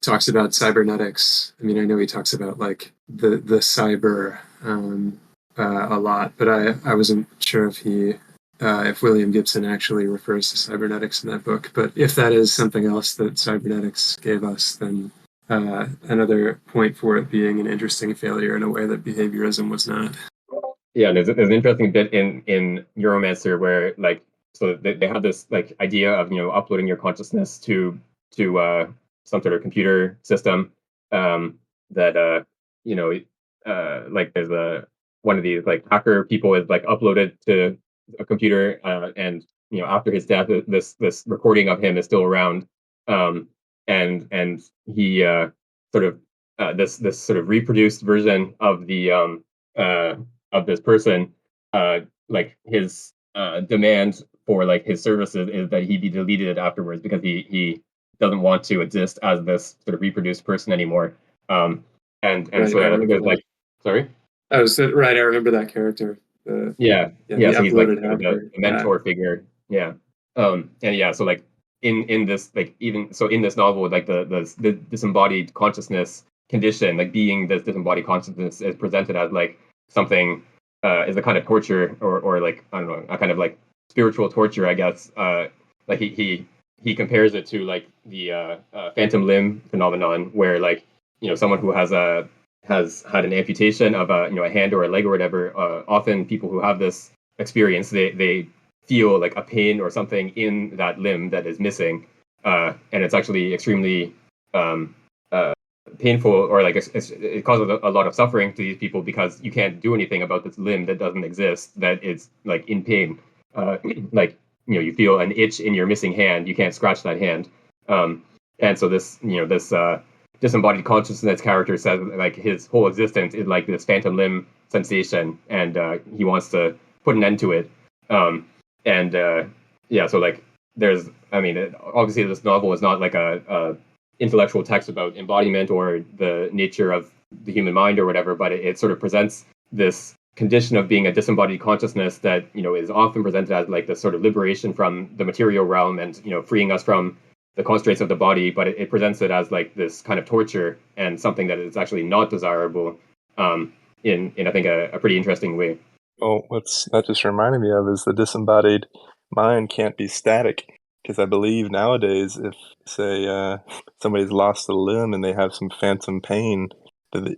talks about cybernetics. I mean, I know he talks about like the cyber a lot, but I wasn't sure if William Gibson actually refers to cybernetics in that book. But if that is something else that cybernetics gave us, then another point for it being an interesting failure in a way that behaviorism was not. Yeah, there's an interesting bit in Neuromancer where like so they have this like idea of uploading your consciousness to some sort of computer system that like there's one of these like hacker people is like uploaded to a computer and after his death this recording of him is still around and he sort of this sort of reproduced version of the of this person like his demand for like his services is that he be deleted afterwards because he doesn't want to exist as this sort of reproduced person anymore. And Right, so I think there's like sorry. Oh, so right, I remember that character. Yeah. The So he's like uploaded hacker. the mentor figure. Yeah. And yeah, so like in this like even so in this novel like the disembodied consciousness condition, like being this disembodied consciousness is presented as like something is a kind of torture or like I don't know, a kind of like spiritual torture, I guess. Like he compares it to like the phantom limb phenomenon, where like someone who has had an amputation of a hand or a leg or whatever. Often people who have this experience, they feel like a pain or something in that limb that is missing, and it's actually extremely painful, or like it causes a lot of suffering to these people because you can't do anything about this limb that doesn't exist, that it's like in pain. Like you feel an itch in your missing hand, you can't scratch that hand, and so this disembodied consciousness character says like his whole existence is like this phantom limb sensation, and he wants to put an end to it. And yeah, so like there's, I mean, obviously this novel is not like a intellectual text about embodiment or the nature of the human mind or whatever, but it sort of presents this condition of being a disembodied consciousness that is often presented as like this sort of liberation from the material realm and freeing us from the constraints of the body, but it presents it as like this kind of torture and something that is actually not desirable in I think a pretty interesting way. Well, what's that just reminded me of is the disembodied mind can't be static, because I believe nowadays if, say, somebody's lost a limb and they have some phantom pain,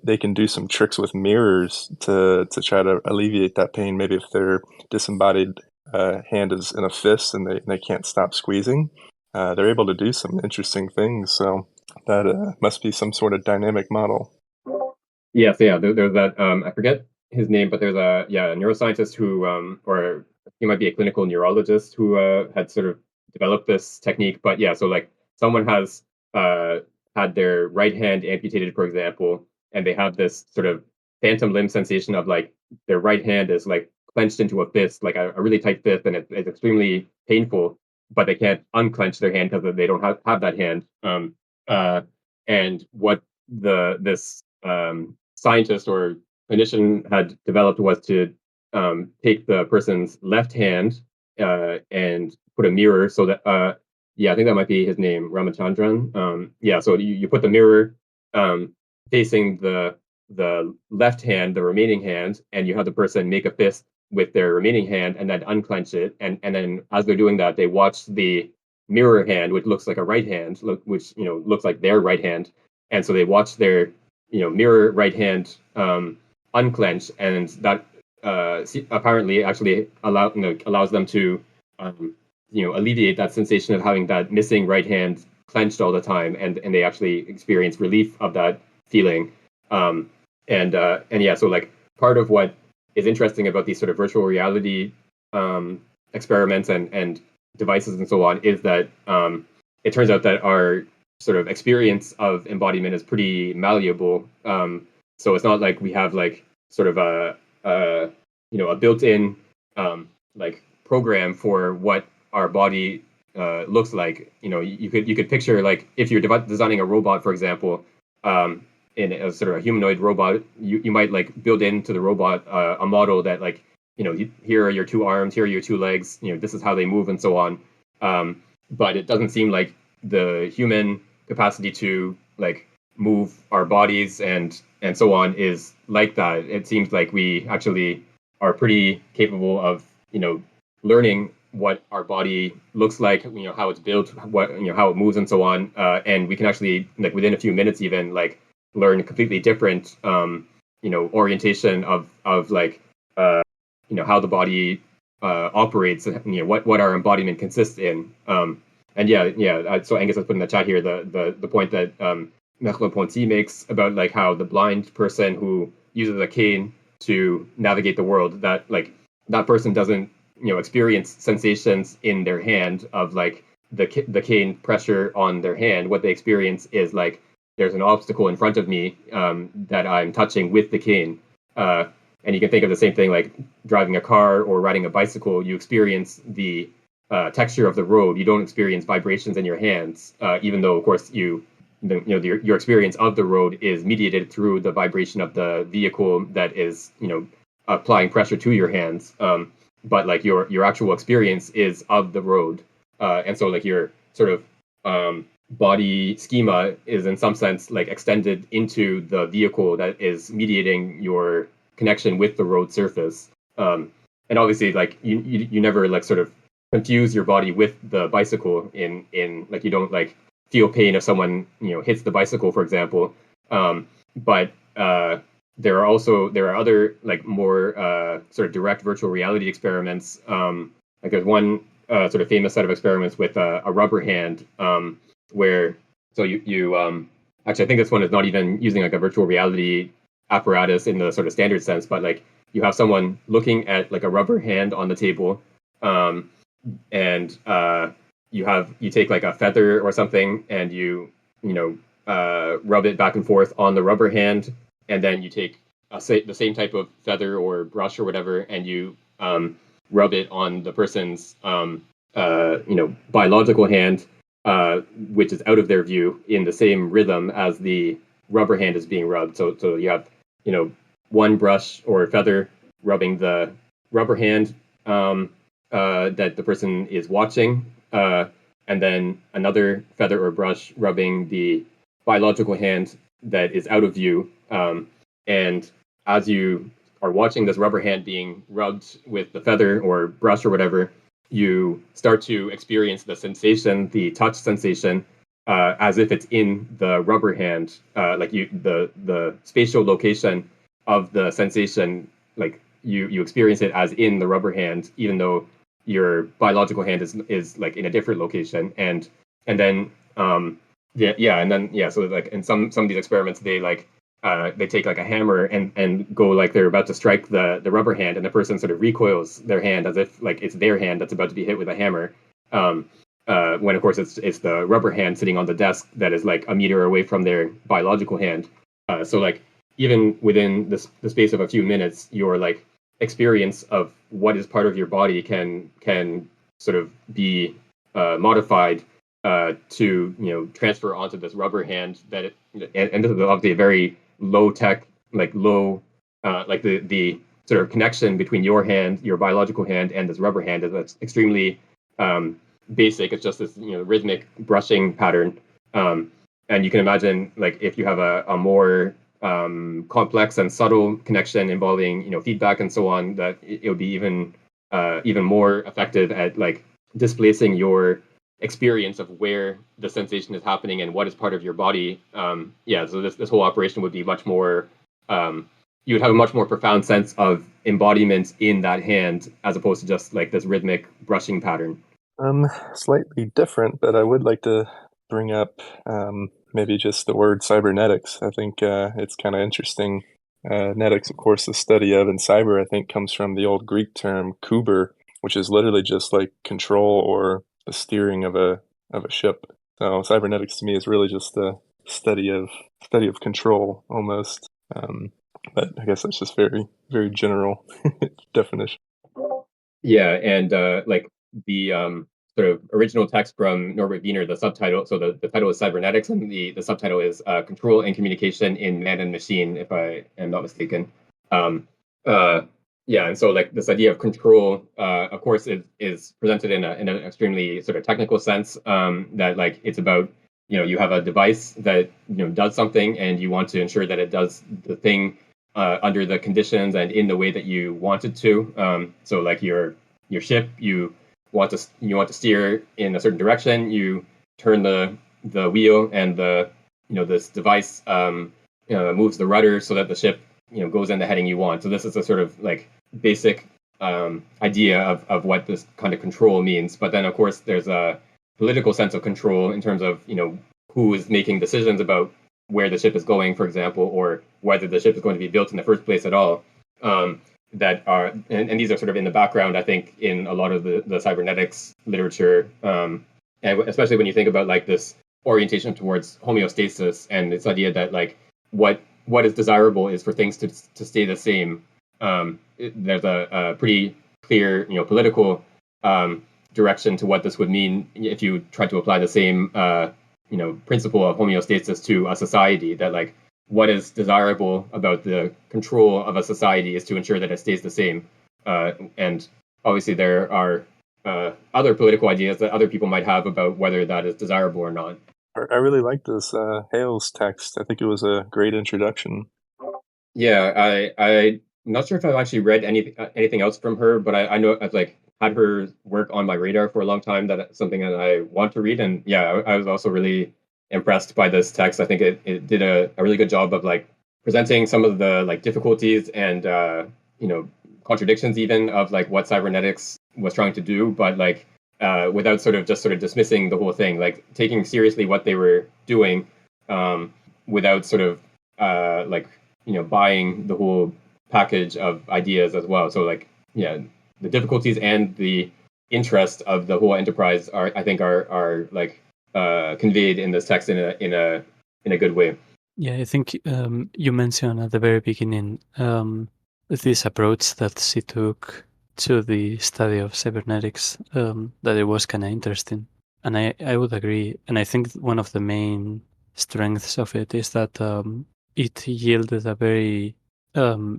they can do some tricks with mirrors to try to alleviate that pain. Maybe if their disembodied hand is in a fist and they can't stop squeezing, they're able to do some interesting things. So that must be some sort of dynamic model. Yes, yeah. There's that. I forget his name, but there's a neuroscientist who, or he might be a clinical neurologist who had sort of developed this technique. But yeah, so like someone has had their right hand amputated, for example, and they have this sort of phantom limb sensation of like their right hand is like clenched into a fist, like a really tight fist, and it's extremely painful. But they can't unclench their hand because they don't have that hand. And what this scientist or clinician had developed was to take the person's left hand and put a mirror so that yeah, I think that might be his name, Ramachandran. Yeah, so you put the mirror facing the left hand, the remaining hand, and you have the person make a fist with their remaining hand and then unclench it, and then as they're doing that, they watch the mirror hand, which looks like a right hand, which looks like their right hand, and so they watch their mirror right hand unclench, and that apparently actually allows them to alleviate that sensation of having that missing right hand clenched all the time, and they actually experience relief of that feeling. And yeah, so like part of what is interesting about these sort of virtual reality experiments and devices and so on is that it turns out that our sort of experience of embodiment is pretty malleable. So it's not like we have like sort of a built-in like program for what our body looks like. You could picture like if you're designing a robot, for example, in a sort of a humanoid robot, you might like build into the robot a model that like here are your two arms, here are your two legs, this is how they move and so on. But it doesn't seem like the human capacity to like move our bodies and so on is like that. It seems like we actually are pretty capable of learning what our body looks like, how it's built, what how it moves and so on, and we can actually like within a few minutes even like learn a completely different orientation of like how the body operates, what our embodiment consists in. And so Angus has put in the chat here the point that Merleau-Ponty makes about like how the blind person who uses a cane to navigate the world, that like that person doesn't experience sensations in their hand of like the cane pressure on their hand. What they experience is like there's an obstacle in front of me that I'm touching with the cane. And you can think of the same thing like driving a car or riding a bicycle. You experience the texture of the road. You don't experience vibrations in your hands, even though, of course, your experience of the road is mediated through the vibration of the vehicle that is, applying pressure to your hands. But like your actual experience is of the road, and so like your sort of body schema is in some sense like extended into the vehicle that is mediating your connection with the road surface. And obviously like you never like sort of confuse your body with the bicycle in like you don't like feel pain if someone hits the bicycle, for example. But there are other like more sort of direct virtual reality experiments. Like there's one sort of famous set of experiments with a rubber hand, where so you actually I think this one is not even using like a virtual reality apparatus in the sort of standard sense, but like you have someone looking at like a rubber hand on the table, and you take like a feather or something and you rub it back and forth on the rubber hand, and then you take the same type of feather or brush or whatever, and you rub it on the person's biological hand, which is out of their view in the same rhythm as the rubber hand is being rubbed. So you have one brush or feather rubbing the rubber hand that the person is watching, and then another feather or brush rubbing the biological hand that is out of view. And as you are watching this rubber hand being rubbed with the feather or brush or whatever, you start to experience the sensation, the touch sensation, as if it's in the rubber hand, like the spatial location of the sensation, like you experience it as in the rubber hand, even though your biological hand is like in a different location. And then so like in some of these experiments they like they take like a hammer and go like they're about to strike the rubber hand, and the person sort of recoils their hand as if like it's their hand that's about to be hit with a hammer, when of course it's the rubber hand sitting on the desk that is like a meter away from their biological hand. So like even within the space of a few minutes, your like experience of what is part of your body can sort of be modified to transfer onto this rubber hand and this is obviously a very low tech, like the sort of connection between your hand, your biological hand, and this rubber hand is extremely basic. It's just this rhythmic brushing pattern, and you can imagine like if you have a more complex and subtle connection involving feedback and so on, that it would be even more effective at like displacing your experience of where the sensation is happening and what is part of your body. So this whole operation would be much more you would have a much more profound sense of embodiment in that hand as opposed to just like this rhythmic brushing pattern. Slightly different, but I would like to bring up maybe just the word cybernetics. I think it's kind of interesting. Netics, of course, the study of, and cyber, I think, comes from the old Greek term kuber, which is literally just like control or the steering of a ship. So cybernetics to me is really just the study of control almost. But I guess that's just very, very general definition. Yeah, and like the sort of original text from Norbert Wiener, the subtitle. So the title is Cybernetics, and the subtitle is Control and Communication in Man and Machine, if I am not mistaken. Yeah, and so like this idea of control, of course, is presented in an extremely sort of technical sense. That like it's about, you have a device that does something, and you want to ensure that it does the thing under the conditions and in the way that you want it to. So like your ship, you want to steer in a certain direction. You turn the wheel, and this device moves the rudder so that the ship goes in the heading you want. So this is a sort of like basic idea of what this kind of control means. But then of course there's a political sense of control in terms of who is making decisions about where the ship is going, for example, or whether the ship is going to be built in the first place at all. That are and these are sort of in the background, I think, in a lot of the cybernetics literature, and especially when you think about like this orientation towards homeostasis and this idea that like what is desirable is for things to stay the same. There's a pretty clear political direction to what this would mean if you try to apply the same principle of homeostasis to a society. That like what is desirable about the control of a society is to ensure that it stays the same. And obviously there are other political ideas that other people might have about whether that is desirable or not. I really like this Hayles text. I think it was a great introduction. Yeah, I'm not sure if I've actually read anything else from her, but I know I've like had her work on my radar for a long time. That's something that I want to read. And yeah, I was also really impressed by this text. I think it did a really good job of like presenting some of the like difficulties and contradictions even of like what cybernetics was trying to do, but like without sort of dismissing the whole thing, like taking seriously what they were doing, without sort of buying the whole package of ideas as well. So like yeah, the difficulties and the interest of the whole enterprise are like conveyed in this text in a good way. Yeah, I think you mentioned at the very beginning this approach that she took to the study of cybernetics, that it was kind of interesting. And I would agree. And I think one of the main strengths of it is that it yielded a very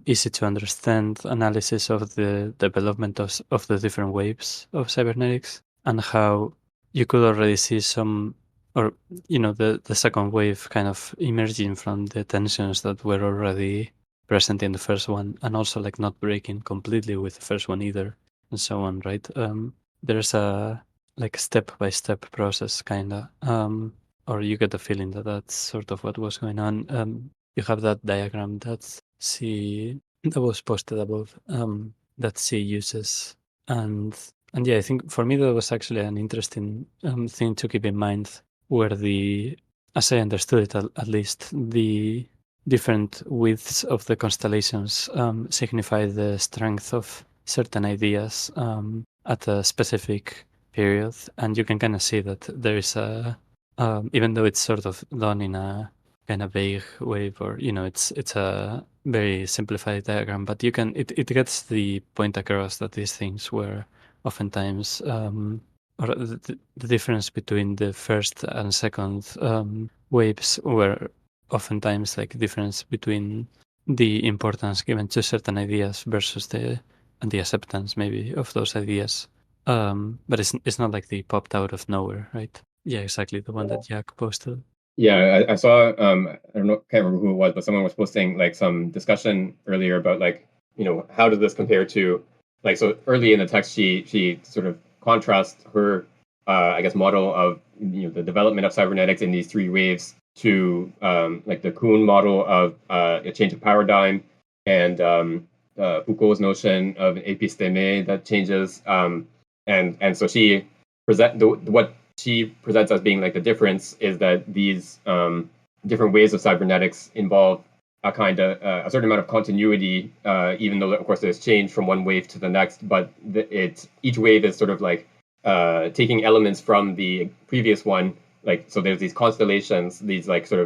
easy to understand analysis of the development of the different waves of cybernetics, and how you could already see some, or the second wave kind of emerging from the tensions that were already present in the first one, and also like not breaking completely with the first one either, and so on, right? There's a like step-by-step process kind of, or you get the feeling that that's sort of what was going on. You have that diagram that was posted above, that she uses, and yeah, I think for me that was actually an interesting thing to keep in mind, where as I understood it, at least, the different widths of the constellations signify the strength of certain ideas at a specific period, and you can kind of see that there is even though it's sort of done in a kind of vague way, or it's a very simplified diagram, but it gets the point across that these things were oftentimes or the difference between the first and second waves were oftentimes like difference between the importance given to certain ideas versus the acceptance maybe of those ideas. But it's not like they popped out of nowhere, right? Yeah, exactly, the one that Jack posted. Yeah, I saw I don't know, can't remember who it was, but someone was posting like some discussion earlier about like, how does this compare to like, so early in the text she sort of contrasts her I guess model of the development of cybernetics in these three waves to like the Kuhn model of a change of paradigm, and Foucault's notion of an episteme that changes, and so she what she presents as being like the difference is that these different ways of cybernetics involve a kind of a certain amount of continuity, even though of course there's change from one wave to the next, but each wave is sort of like taking elements from the previous one, like, so there's these constellations, these like sort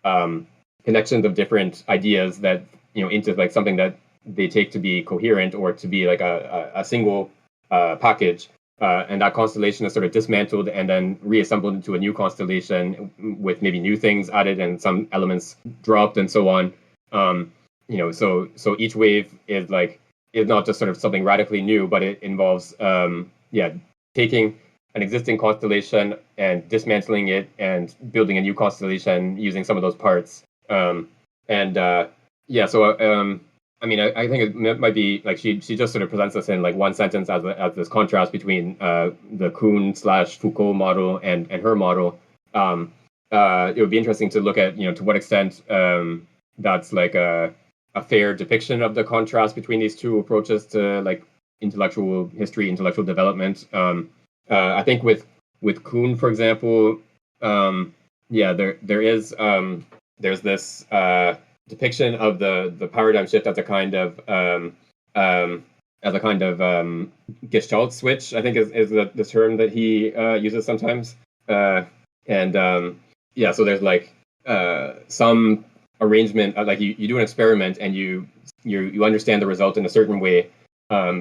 of connections of different ideas that, into like something that they take to be coherent or to be like a single package. And that constellation is sort of dismantled and then reassembled into a new constellation with maybe new things added and some elements dropped and so on. So each wave is not just sort of something radically new, but it involves taking an existing constellation and dismantling it and building a new constellation using some of those parts. I think it might be like she just sort of presents us in like one sentence as this contrast between the Kuhn/Foucault model and her model. It would be interesting to look at to what extent that's like a fair depiction of the contrast between these two approaches to like intellectual history, intellectual development. I think with Kuhn, for example, there's this depiction of the paradigm shift as a kind of Gestalt switch, I think is the term that he uses sometimes. So there's like some arrangement, like you do an experiment and you understand the result in a certain way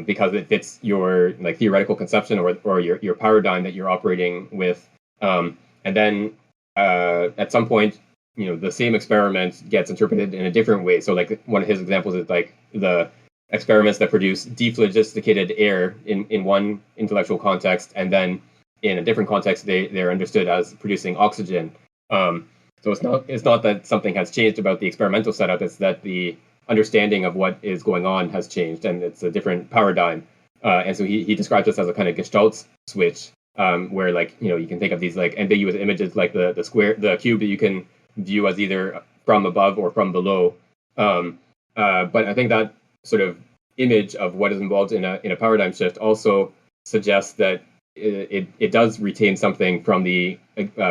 because it fits your like theoretical conception or your paradigm that you're operating with, and then at some point the same experiment gets interpreted in a different way. So like one of his examples is like the experiments that produce dephlogisticated air in one intellectual context, and then in a different context they're understood as producing oxygen. So it's not that something has changed about the experimental setup, it's that the understanding of what is going on has changed and it's a different paradigm. And so he describes this as a kind of Gestalt switch, where like you can think of these like ambiguous images like the cube that you can view as either from above or from below. But I think that sort of image of what is involved in a paradigm shift also suggests that it does retain something from the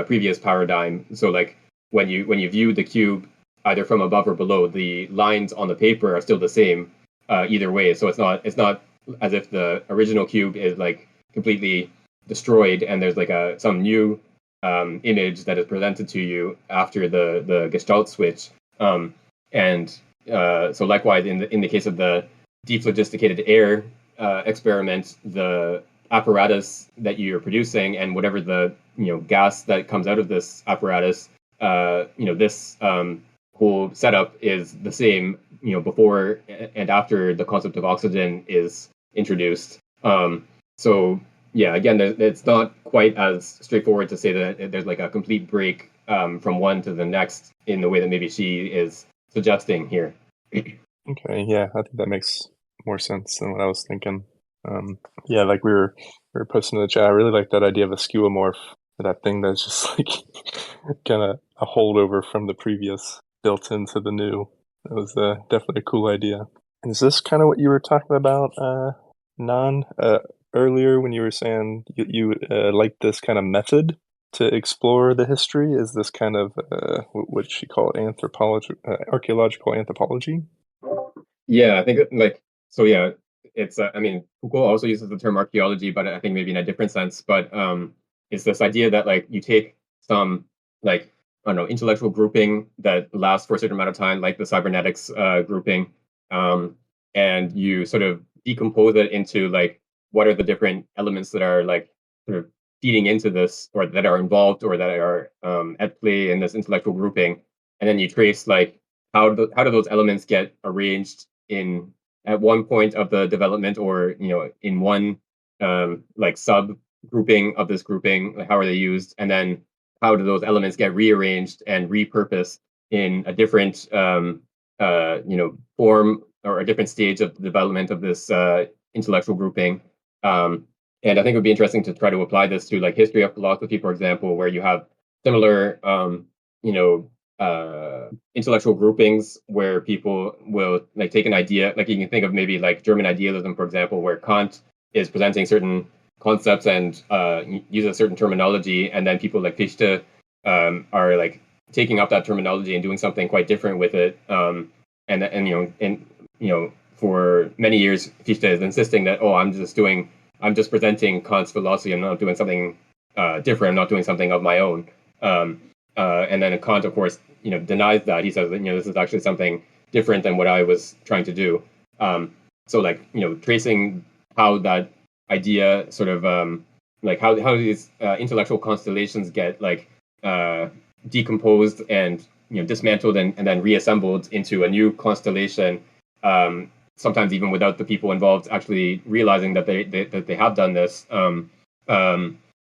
previous paradigm. So like when you view the cube either from above or below, the lines on the paper are still the same either way. So it's not as if the original cube is like completely destroyed and there's like some new image that is presented to you after the Gestalt switch. So likewise, in the case of the dephlogisticated air experiment, the apparatus that you're producing and whatever the gas that comes out of this apparatus, this whole setup is the same before and after the concept of oxygen is introduced. Again, it's not quite as straightforward to say that there's like a complete break from one to the next in the way that maybe she is suggesting here. Okay, yeah, I think that makes more sense than what I was thinking. Like we were posting in the chat, I really like that idea of a skeuomorph, that thing that's just like kind of a holdover from the previous built into the new. That was definitely a cool idea. And is this kind of what you were talking about, earlier when you were saying you like this kind of method to explore the history? Is this kind of what she called archaeological anthropology? Yeah, I think it's Foucault also uses the term archaeology, but I think maybe in a different sense. But it's this idea that like you take some like intellectual grouping that lasts for a certain amount of time, like the cybernetics grouping, and you sort of decompose it into like what are the different elements that are like sort of feeding into this, or that are involved, or that are at play in this intellectual grouping, and then you trace like how do those elements get arranged at one point of the development, or in one like sub grouping of this grouping, like how are they used, and then how do those elements get rearranged and repurposed in a different form or a different stage of the development of this intellectual grouping. And I think it would be interesting to try to apply this to like history of philosophy, for example, where you have similar intellectual groupings where people will like take an idea, like you can think of maybe like German idealism, for example, where Kant is presenting certain concepts and uses a certain terminology, and then people like Fichte are like taking up that terminology and doing something quite different with it. For many years, Fichte is insisting that I'm just doing I'm just presenting Kant's philosophy. I'm not doing something different. I'm not doing something of my own. And then Kant, of course, denies that. He says that this is actually something different than what I was trying to do. So like tracing how that idea sort of like how these intellectual constellations get like decomposed and dismantled and then reassembled into a new constellation. Sometimes even without the people involved actually realizing that they have done this.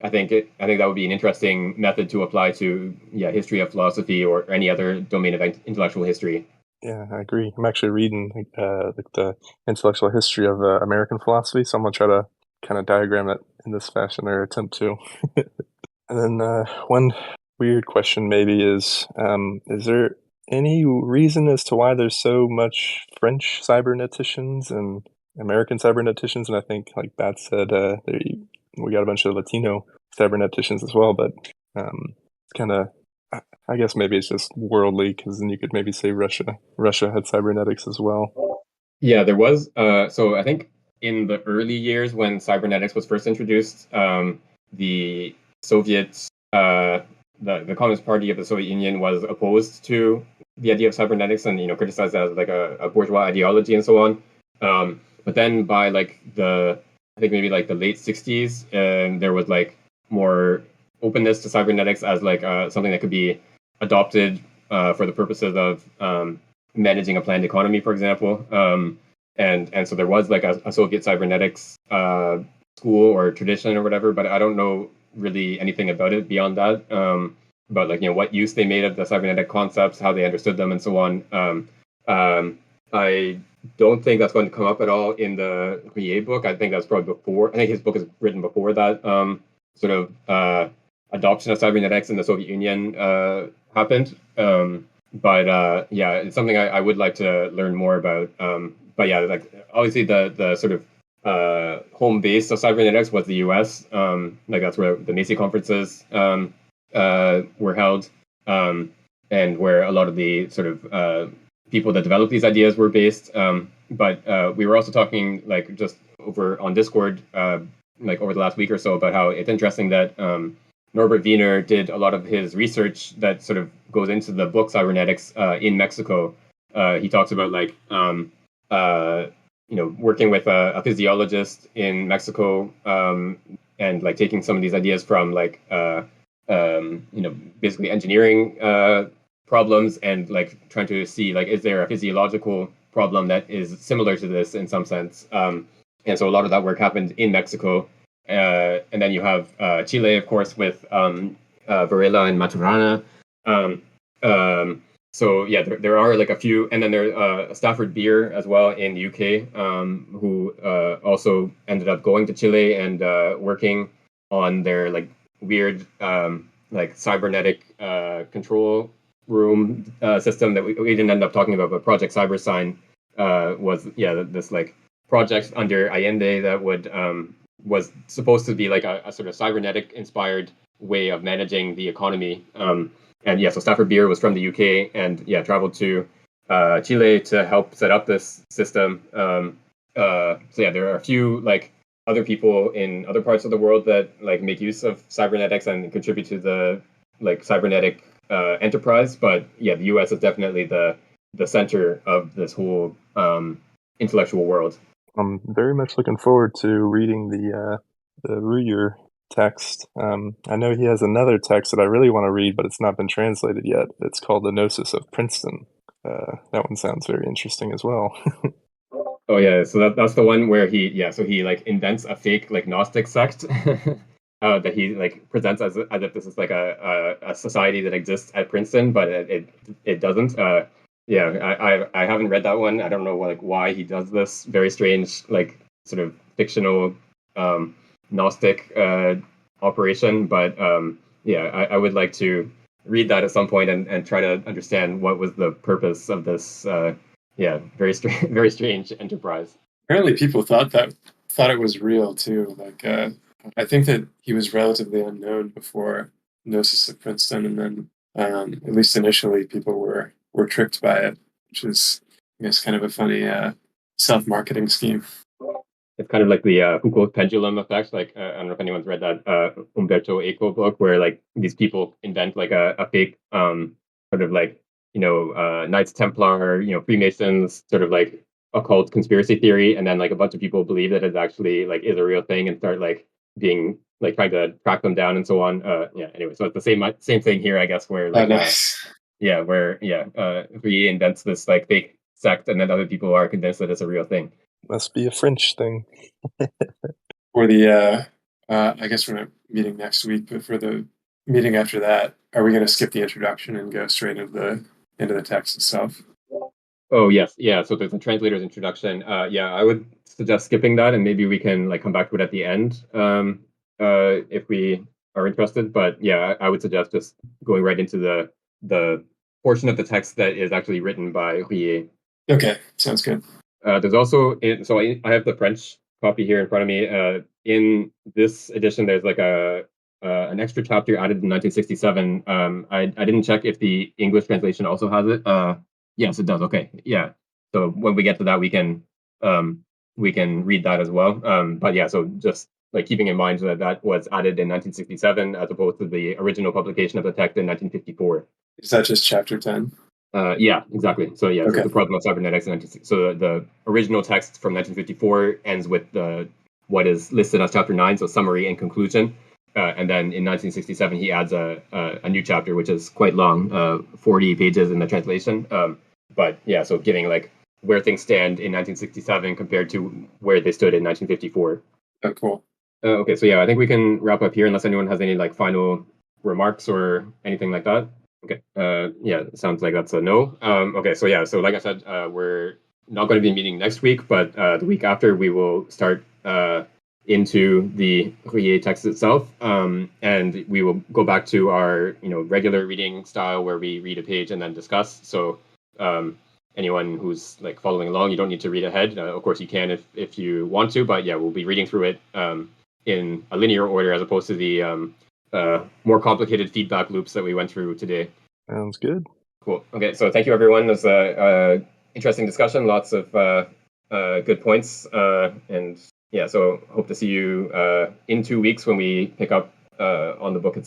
I think that would be an interesting method to apply to history of philosophy or any other domain of intellectual history. Yeah, I agree. I'm actually reading like the intellectual history of American philosophy, so I'm gonna try to kind of diagram it in this fashion or attempt to. And then one weird question maybe is there any reason as to why there's so much French cyberneticians and American cyberneticians? And I think, like Bat said, we got a bunch of Latino cyberneticians as well, but it's kind of, I guess maybe it's just worldly, because then you could maybe say Russia had cybernetics as well. Yeah, there was. So I think in the early years when cybernetics was first introduced, the Soviets, the Communist Party of the Soviet Union was opposed to the idea of cybernetics and criticized that as like a bourgeois ideology and so on. But then by like I think maybe like the late 60s, there was like more openness to cybernetics as like something that could be adopted for the purposes of managing a planned economy, for example. And so there was like a Soviet cybernetics school or tradition or whatever, but I don't know really anything about it beyond that. About like what use they made of the cybernetic concepts, how they understood them, and so on. I don't think that's going to come up at all in the Ruyer book. I think that's probably before. I think his book is written before that sort of adoption of cybernetics in the Soviet Union happened. But yeah, it's something I would like to learn more about. But yeah, like obviously the sort of home base of cybernetics was the U.S. Like that's where the Macy conferences were held, and where a lot of the sort of people that developed these ideas were based. But we were also talking like just over on Discord, like over the last week or so, about how it's interesting that Norbert Wiener did a lot of his research that sort of goes into the book Cybernetics in Mexico. He talks about like working with a physiologist in Mexico and like taking some of these ideas from like basically engineering problems and like trying to see like is there a physiological problem that is similar to this in some sense. And so a lot of that work happened in Mexico. And then you have Chile, of course, with Varela and Maturana. So yeah, there are like a few, and then there's Stafford Beer as well in the UK, who also ended up going to Chile and working on their like weird like cybernetic control room system that we didn't end up talking about, but Project CyberSign was this like project under Allende that would was supposed to be like a sort of cybernetic inspired way of managing the economy. And yeah, so Stafford Beer was from the UK and traveled to Chile to help set up this system. So yeah, there are a few like other people in other parts of the world that like make use of cybernetics and contribute to the like cybernetic enterprise. But yeah, the US is definitely the center of this whole intellectual world. I'm very much looking forward to reading the Ruyer text. I know he has another text that I really want to read, but it's not been translated yet. It's called The Gnosis of Princeton. That one sounds very interesting as well. Oh yeah, so that's the one where he like invents a fake like Gnostic sect that he like presents as if this is like a society that exists at Princeton, but it doesn't. Yeah, I haven't read that one. I don't know like why he does this very strange like sort of fictional Gnostic operation, but yeah, I would like to read that at some point and try to understand what was the purpose of this very strange enterprise. Apparently people thought it was real too. Like I think that he was relatively unknown before Gnosis of Princeton, and then at least initially people were tricked by it, which is I guess kind of a funny self-marketing scheme. it's kind of like the Foucault pendulum effect. Like I don't know if anyone's read that Umberto Eco book, where like these people invent like a fake sort of like Knights Templar, Freemasons, sort of like occult conspiracy theory, and then like a bunch of people believe that it actually like is a real thing and start like being like trying to track them down and so on. Anyway, so it's the same thing here, I guess, where like nice. Ruyer invents this like fake sect, and then other people are convinced that it's a real thing. Must be a French thing. For the, I guess we're not meeting next week, but for the meeting after that, are we going to skip the introduction and go straight into the text itself? Oh yes, yeah. So there's a translator's introduction. I would suggest skipping that, and maybe we can like come back to it at the end if we are interested. But yeah, I would suggest just going right into the portion of the text that is actually written by Ruyer. Okay, sounds good. There's also I have the French copy here in front of me. In this edition, there's like an extra chapter added in 1967. I didn't check if the English translation also has it. Yes, it does. Okay, yeah. So when we get to that, we can read that as well. But yeah, so just like keeping in mind that was added in 1967 as opposed to the original publication of the text in 1954. Is that just chapter 10? Yeah, exactly. So yeah, Okay. so the problem of cybernetics in 1960. So the original text from 1954 ends with what is listed as chapter 9, so summary and conclusion. And then in 1967, he adds a new chapter, which is quite long, 40 pages in the translation. But yeah, so giving like where things stand in 1967 compared to where they stood in 1954. Oh, cool. Okay, so yeah, I think we can wrap up here unless anyone has any like final remarks or anything like that. Okay. Yeah, sounds like that's a no. Okay, so yeah, so like I said, we're not going to be meeting next week, but the week after we will start into the Ruyer text itself, and we will go back to our regular reading style where we read a page and then discuss. So anyone who's like following along, you don't need to read ahead. Of course, you can if you want to, but yeah, we'll be reading through it in a linear order as opposed to the more complicated feedback loops that we went through today. Sounds good. Cool. Okay, so thank you everyone. It was a interesting discussion, lots of good points, and yeah, so hope to see you in 2 weeks when we pick up on the book itself.